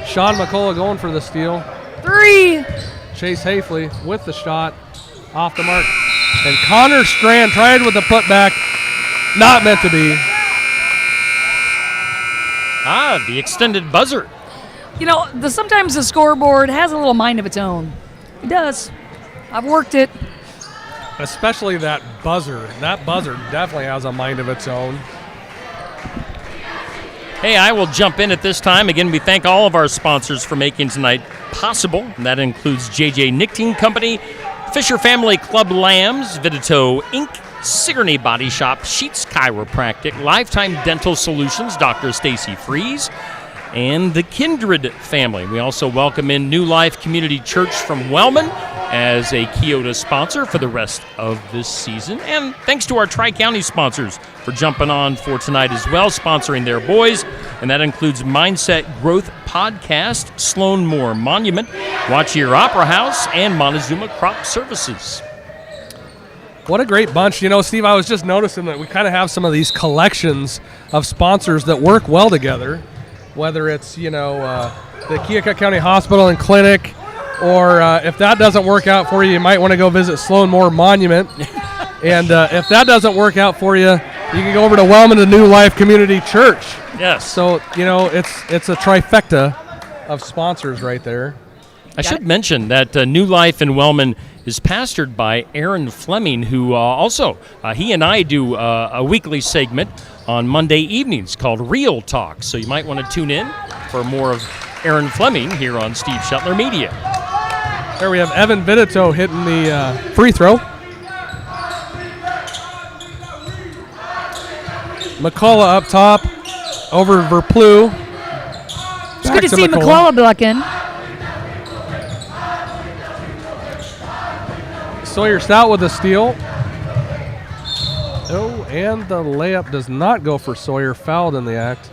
Sean McCullough going for the steal. 3. Chase Hafley with the shot. Off the mark. And Connor Strand tried with the putback. Not meant to be. The extended buzzer. You know, sometimes the scoreboard has a little mind of its own. It does. I've worked it. Especially that buzzer. That buzzer definitely has a mind of its own. Hey, I will jump in at this time. Again, we thank all of our sponsors for making tonight possible. And that includes JJ Knitting Company, Fisher Family Club Lambs, Vidito Inc., Sigourney Body Shop, Sheets Chiropractic, Lifetime Dental Solutions, Dr. Stacy Freeze, and the Kindred family. We also welcome in New Life Community Church from Wellman as a Keota sponsor for the rest of this season. And thanks to our Tri-County sponsors for jumping on for tonight as well, sponsoring their boys. And that includes Mindset Growth Podcast, Sloan Moore Monument, Watch Your Opera House, and Montezuma Crop Services. What a great bunch. You know, Steve, I was just noticing that we kind of have some of these collections of sponsors that work well together, whether it's, the Keokuk County Hospital and Clinic, or if that doesn't work out for you, you might want to go visit Sloan Moore Monument. And if that doesn't work out for you, you can go over to Wellman to New Life Community Church. Yes. So, it's a trifecta of sponsors right there. I should mention that New Life in Wellman is pastored by Aaron Fleming, who he and I do a weekly segment on Monday evenings called Real Talk. So you might want to tune in for more of Aaron Fleming here on Steve Shetler Media. There we have Evan Vidito hitting the free throw. McCullough up top, over Verplu. It's good to see McCullough back in. Sawyer Stout with a steal. Oh, and the layup does not go for Sawyer, fouled in the act.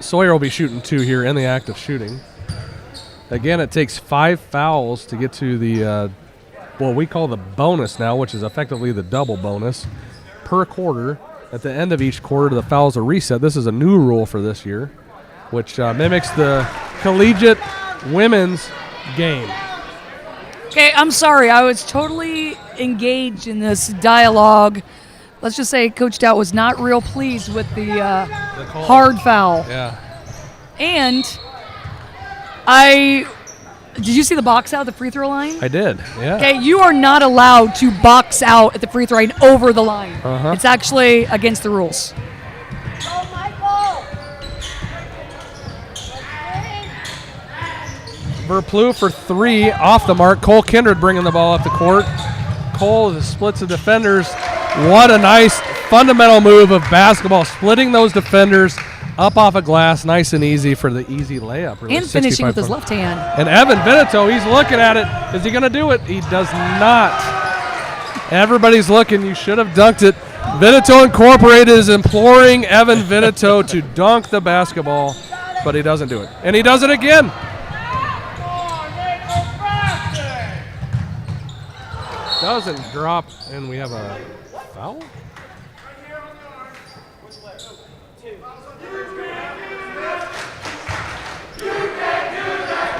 Sawyer will be shooting 2 here in the act of shooting. Again, it takes 5 fouls to get to the, what we call the bonus now, which is effectively the double bonus per quarter. at the end of each quarter, the fouls are reset. This is a new rule for this year, which mimics the collegiate women's game. Okay, I'm sorry. I was totally engaged in this dialogue. Let's just say Coach Stout was not real pleased with the hard foul. Yeah. And did you see the box out at the free throw line? I did, yeah. Okay, you are not allowed to box out at the free throw line over the line. Uh-huh. It's actually against the rules. Verplu for 3 off the mark. Cole Kindred bringing the ball up the court. Cole splits the defenders. What a nice fundamental move of basketball, splitting those defenders up off a glass, nice and easy for the easy layup. Really, and finishing with his left hand. And Evan Vinito, he's looking at it. Is he going to do it? He does not. Everybody's looking. You should have dunked it. Vinito Incorporated is imploring Evan Vinito to dunk the basketball, but he doesn't do it. And he does it again. Doesn't drop, and we have a foul?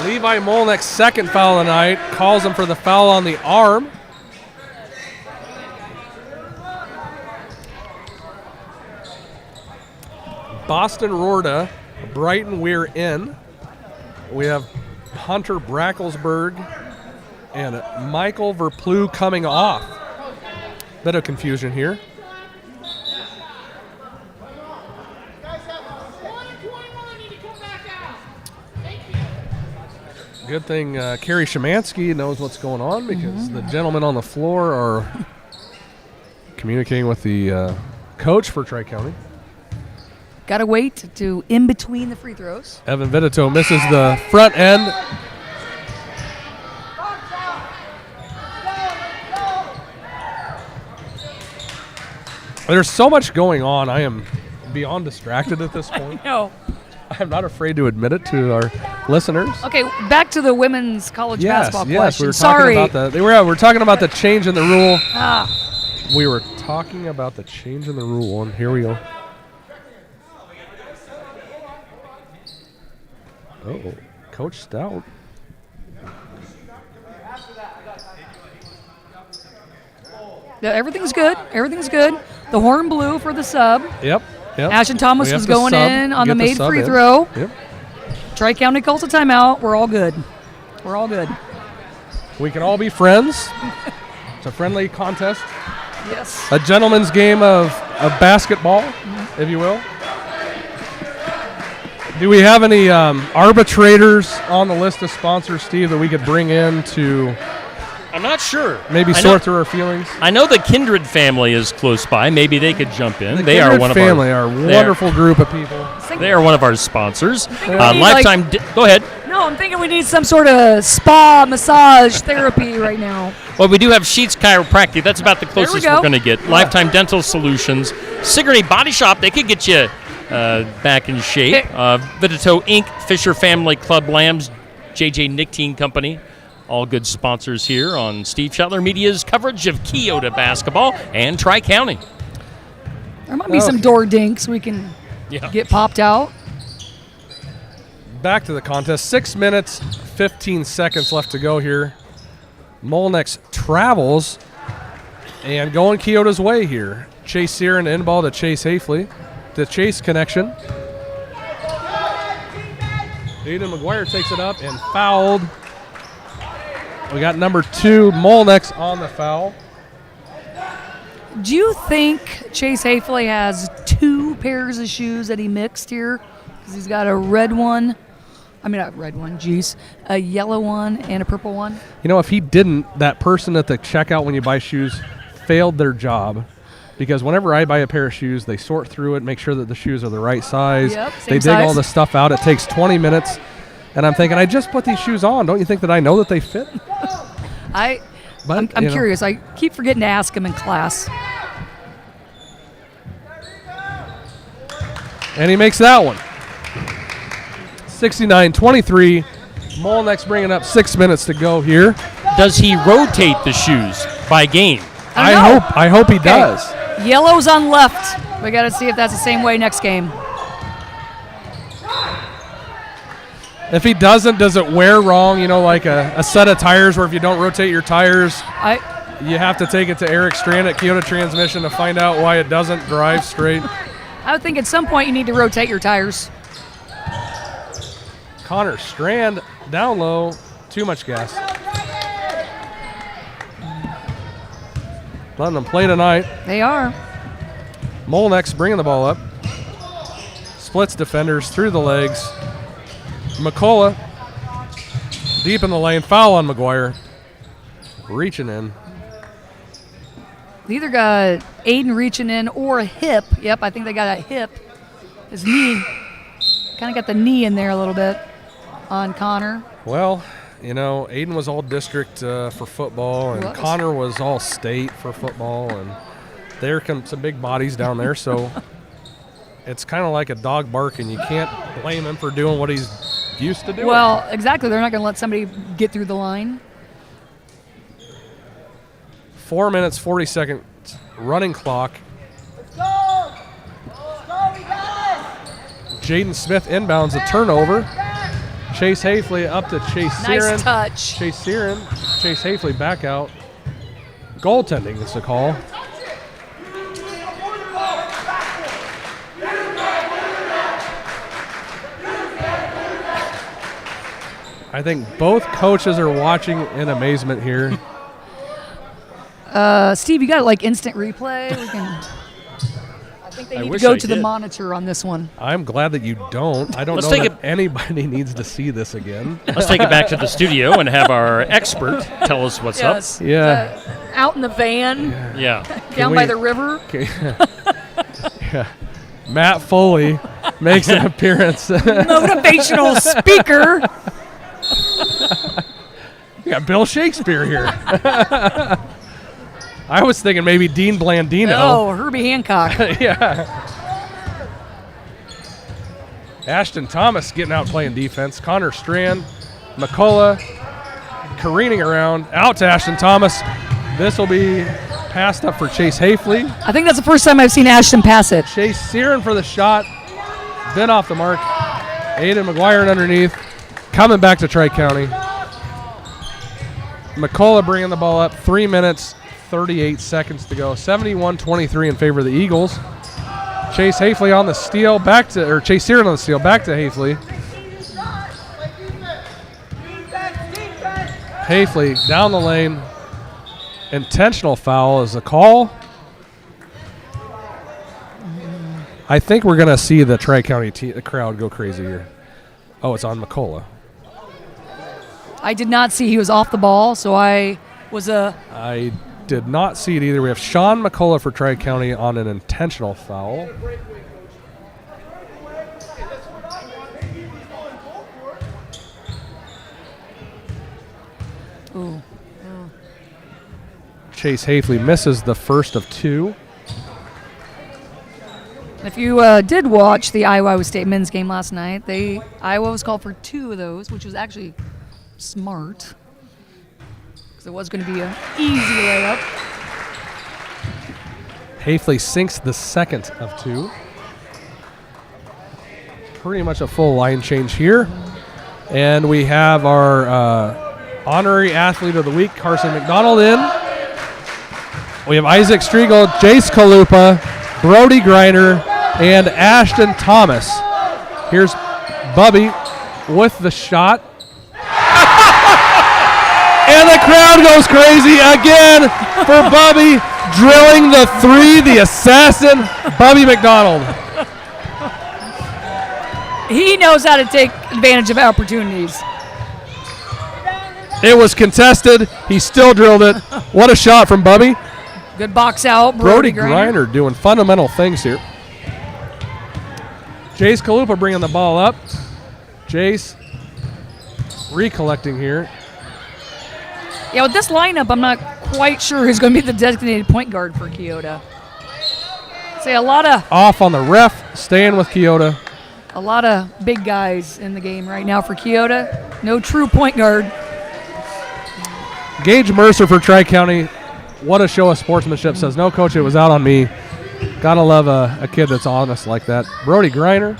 Levi Molnick's second foul of the night, calls him for the foul on the arm. Boston Rorda, Brighton Weir in. We have Hunter Bracklesberg and Michael Verplu coming off. Bit of confusion here. Good thing Kerry Szymanski knows what's going on because the gentlemen on the floor are communicating with the coach for Tri-County. Got to wait to in between the free throws. Evan Vinito misses the front end. There's so much going on. I am beyond distracted at this point. No. I'm not afraid to admit it to our listeners. Okay, back to the women's college basketball Yes, question. we were Sorry. talking about that. We're talking about the change in the rule. Ah, We were talking about the change in the rule, and here we go. Oh, Coach Stout. yeah, everything's good. Everything's good. The horn blew for the sub. Yep. Ashton Thomas We was have to going sub, in on the get made sub free in. throw. Yep. Tri-County calls a timeout. We're all good. We're all good. We can all be friends. It's a friendly contest. Yes. A gentleman's game of basketball, if you will. Do we have any arbitrators on the list of sponsors, Steve, that we could bring in to I'm not sure. maybe I know- sort through our feelings? I know the Kindred family is close by. Maybe they could jump in. The They are Kindred one of family are a wonderful group of people. They are one of our sponsors. we need, like- Lifetime. Go ahead. No, I'm thinking we need some sort of spa massage therapy right now. Well, we do have Sheets Chiropractic. That's about the closest go. we're going to get. Lifetime Dental Solutions. Sigourney Body Shop. They could get you back in shape. Vitito Inc., Fisher Family Club Lambs, JJ Nicotine Company. All good sponsors here on Steve Shetler Media's coverage of Keota basketball and Tri-County. There might be some door dinks we can get popped out. Back to the contest. 6 minutes, 15 seconds left to go here. Molnex travels and going Keota's way here. Chase Searon in ball to Chase Hafley. The Chase connection. Aiden McGuire takes it up and fouled. We got number 2, Molnex, on the foul. Do you think Chase Hafley has 2 pairs of shoes that he mixed here? Because he's got a red one. I mean, not red one, geez. A yellow one and a purple one. You know, if he didn't, that person at the checkout when you buy shoes failed their job. Because whenever I buy a pair of shoes, they sort through it, make sure that the shoes are the right size. Yep, they dig size. all the stuff out. It takes 20 minutes. And I'm thinking, I just put these shoes on. Don't you think that I know that they fit? I'm you know. curious. I keep forgetting to ask him in class. And he makes that one. 69-23. Molnex bringing up 6 minutes to go here. Does he rotate the shoes by game? I hope he does. Yellow's on left. We got to see if that's the same way next game. If he doesn't, does it wear wrong? You know, like a set of tires where if you don't rotate your tires, you have to take it to Eric Strand at Keota Transmission to find out why it doesn't drive straight. I would think at some point you need to rotate your tires. Connor Strand down low, too much gas. Letting them play tonight. They are. Molnex bringing the ball up. Splits defenders through the legs. McCullough deep in the lane. Foul on McGuire. Reaching in. They either got Aiden reaching in or a hip. Yep, I think they got a hip. His knee. Kind of got the knee in there a little bit on Connor. Well, you know, Aiden was all district for football, and Connor was all state for football, and there come some big bodies down there, so it's kind of like a dog barking. You can't blame him for doing what he's used to doing. Well, exactly. They're not going to let somebody get through the line. 4 minutes, 40 seconds running clock. Let's go! Let's go, we got it! Jaden Smith inbounds a turnover. Chase Hafley up to Chase Searin. Nice touch. Chase Searin. Chase Hafley back out. Goaltending is the call. I think both coaches are watching in amazement here. Steve, you got like instant replay? We can. I think they need to go to the monitor on this one. I'm glad that you don't. I don't know that anybody needs to see this again. Let's take it back to the studio and have our expert tell us what's up. Yeah. Out in the van. Yeah. Down by the river. Yeah. Matt Foley makes an appearance. Motivational speaker. You got Bill Shakespeare here. I was thinking maybe Dean Blandino. Oh, Herbie Hancock. Yeah. Ashton Thomas getting out playing defense. Connor Strand, McCullough careening around. Out to Ashton Thomas. This will be passed up for Chase Hafley. I think that's the first time I've seen Ashton pass it. Chase Searin for the shot. Been off the mark. Aiden McGuire underneath. Coming back to Tri-County. McCullough bringing the ball up. 3 minutes, 38 seconds to go. 71-23 in favor of the Eagles. Chase Hafley on the steal. Chase Searin on the steal. Back to Hafley. Hafley down the lane. Intentional foul is the call. I think we're going to see the Tri-County crowd go crazy here. Oh, it's on McCullough. I did not see he was off the ball, so I did not see it either. We have Sean McCullough for Tri-County on an intentional foul. Ooh. Chase Hafley misses the first of two. If you did watch the Iowa State men's game last night, Iowa was called for 2 of those, which was actually smart, because it was going to be an easy layup. Hafley sinks the second of 2. Pretty much a full line change here. And we have our honorary athlete of the week, Carson McDonald, in. We have Isaac Striegel, Jace Kalupa, Brody Griner, and Ashton Thomas. Here's Bubby with the shot. And the crowd goes crazy again for Bubby, drilling the 3, the assassin, Bubby McDonald. He knows how to take advantage of opportunities. It was contested. He still drilled it. What a shot from Bubby. Good box out. Brody Griner doing fundamental things here. Jace Kalupa bringing the ball up. Jace recollecting here. Yeah, with this lineup, I'm not quite sure who's going to be the designated point guard for Keota. Say a lot of off on the ref, staying with Keota. A lot of big guys in the game right now for Keota. No true point guard. Gage Mercer for Tri-County. What a show of sportsmanship. Says, no, coach, it was out on me. Gotta love a kid that's honest like that. Brody Griner.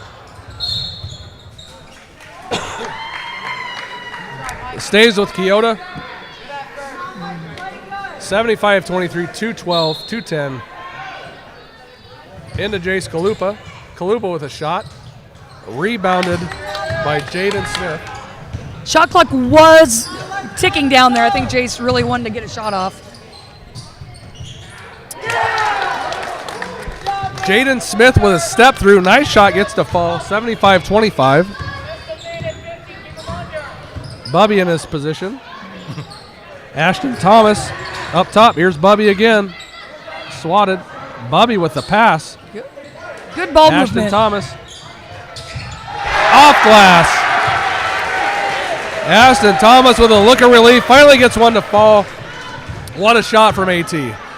Stays with Keota. 75-23, 212, 210. Into Jace Kalupa. Kalupa with a shot. Rebounded by Jaden Smith. Shot clock was ticking down there. I think Jace really wanted to get a shot off. Jaden Smith with a step through. Nice shot, gets to fall. 75-25. Bubby in his position. Ashton Thomas up top. Here's Bubby again. Swatted. Bubby with the pass. Good ball Ashton movement. Thomas. Off glass. Ashton Thomas with a look of relief. Finally gets one to fall. What a shot from AT.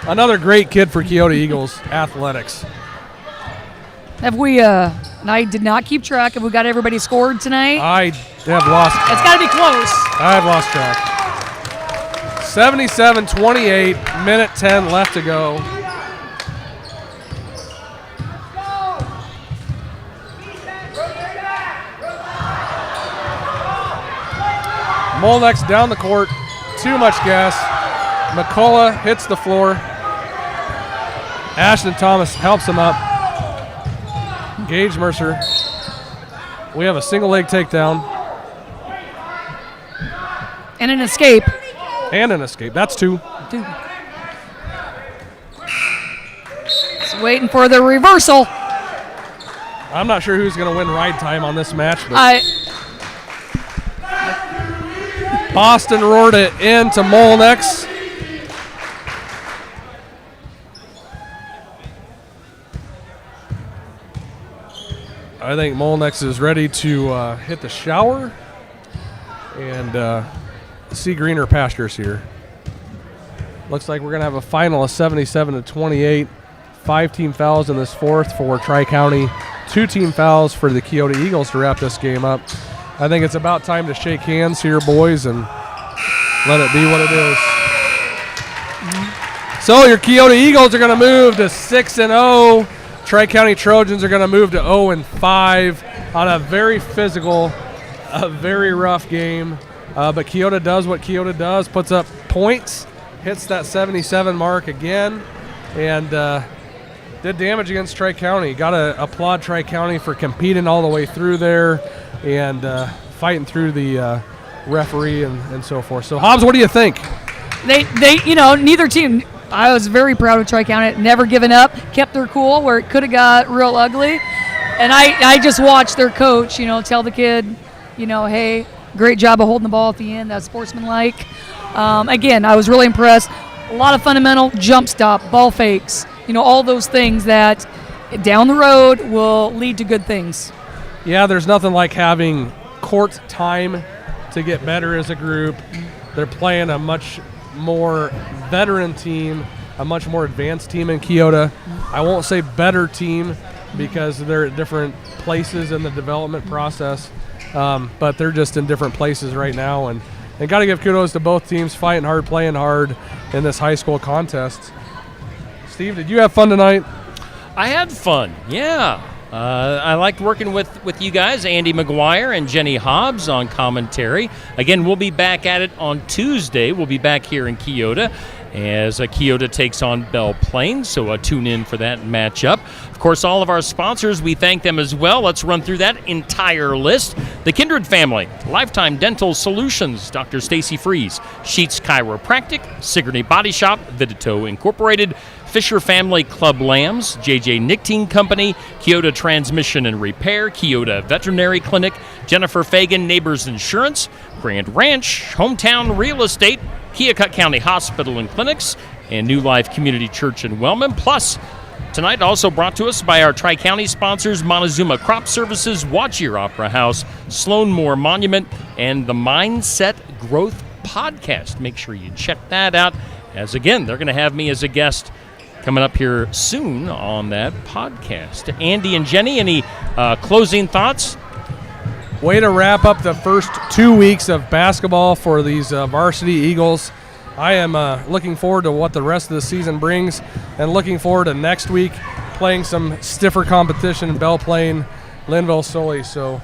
Another great kid for Keota Eagles athletics. Have we, and I did not keep track. Have we got everybody scored tonight? I have lost. It's got to be close. I've lost track. 77-28, minute 10 left to go. Molnex down the court. Too much gas. McCullough hits the floor. Ashton Thomas helps him up. Gage Mercer. We have a single leg takedown. And an escape. And an escape. That's two. Just waiting for the reversal. I'm not sure who's going to win ride time on this match, but Boston roared it into Molnex. I think Molnex is ready to hit the shower and see greener pastures here. Looks like we're going to have a final of 77-28. 5 team fouls in this fourth for Tri-County. 2 team fouls for the Keota Eagles to wrap this game up. I think it's about time to shake hands here, boys, and let it be what it is. So your Keota Eagles are going to move to 6-0. Tri-County Trojans are going to move to 0-5 on a very physical, a very rough game. But Keota does what Keota does, puts up points, hits that 77 mark again, and did damage against Tri-County. Got to applaud Tri-County for competing all the way through there and fighting through the referee and so forth. So, Hobbs, what do you think? They, neither team. I was very proud of Tri-County. Never given up, kept their cool where it could have got real ugly. And I just watched their coach, tell the kid, hey, great job of holding the ball at the end. That's sportsmanlike. Again, I was really impressed. A lot of fundamental jump stop, ball fakes, all those things that down the road will lead to good things. Yeah, there's nothing like having court time to get better as a group. They're playing a much more veteran team, a much more advanced team in Keota. I won't say better team because they're at different places in the development process, but they're just in different places right now. And got to give kudos to both teams, fighting hard, playing hard in this high school contest. Steve, did you have fun tonight? I had fun, yeah. I liked working with you guys, Andy McGuire and Jenny Hobbs on commentary. Again, we'll be back at it on Tuesday. We'll be back here in Keota as Keota takes on Belle Plaine, so tune in for that matchup. Of course, all of our sponsors, we thank them as well. Let's run through that entire list. The Kindred family, Lifetime Dental Solutions, Dr. Stacy Fries, Sheets Chiropractic, Sigourney Body Shop, Vidito Incorporated, Fisher Family Club Lambs, JJ Nicotine Company, Keota Transmission and Repair, Keota Veterinary Clinic, Jennifer Fagan Neighbors Insurance, Grand Ranch, Hometown Real Estate, Keokuk County Hospital and Clinics, and New Life Community Church in Wellman. Plus, tonight also brought to us by our Tri-County sponsors, Montezuma Crop Services, Watch Your Opera House, Sloan Moore Monument, and the Mindset Growth Podcast. Make sure you check that out, as again, they're going to have me as a guest coming up here soon on that podcast. Andy and Jenny, any closing thoughts? Way to wrap up the first 2 weeks of basketball for these varsity Eagles. I am looking forward to what the rest of the season brings and looking forward to next week. playing some stiffer competition in Belle Plaine, Linville, Sully. So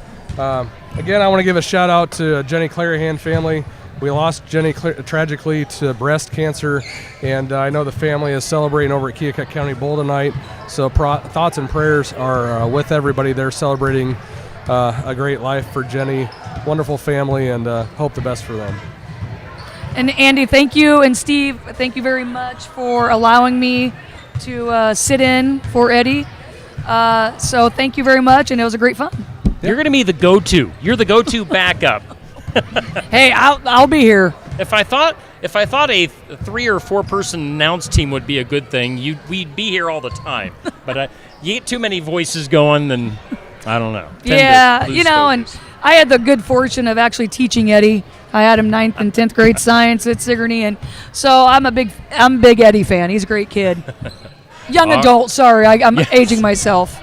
again, I want to give a shout out to Jenny Clarahan family. We lost Jenny tragically to breast cancer, and I know the family is celebrating over at Keokuk County Bowl tonight. So thoughts and prayers are with everybody there celebrating a great life for Jenny. Wonderful family, and hope the best for them. And Andy, thank you, and Steve, thank you very much for allowing me to sit in for Eddie. So thank you very much, and it was a great fun. You're going to be the go-to. You're the go-to backup. Hey, I'll be here. If I thought a 3 or 4 person announce team would be a good thing, we'd be here all the time. But you get too many voices going, then I don't know. Yeah, and I had the good fortune of actually teaching Eddie. I had him 9th and 10th grade science at Sigourney, and so I'm a big Eddie fan. He's a great kid. Young adult, sorry, I'm aging myself.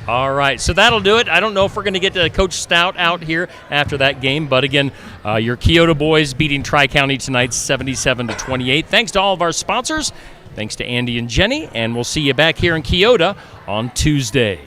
All right, so that'll do it. I don't know if we're going to get Coach Stout out here after that game, but again, your Keota boys beating Tri-County tonight 77-28. Thanks to all of our sponsors. Thanks to Andy and Jenny, and we'll see you back here in Keota on Tuesday.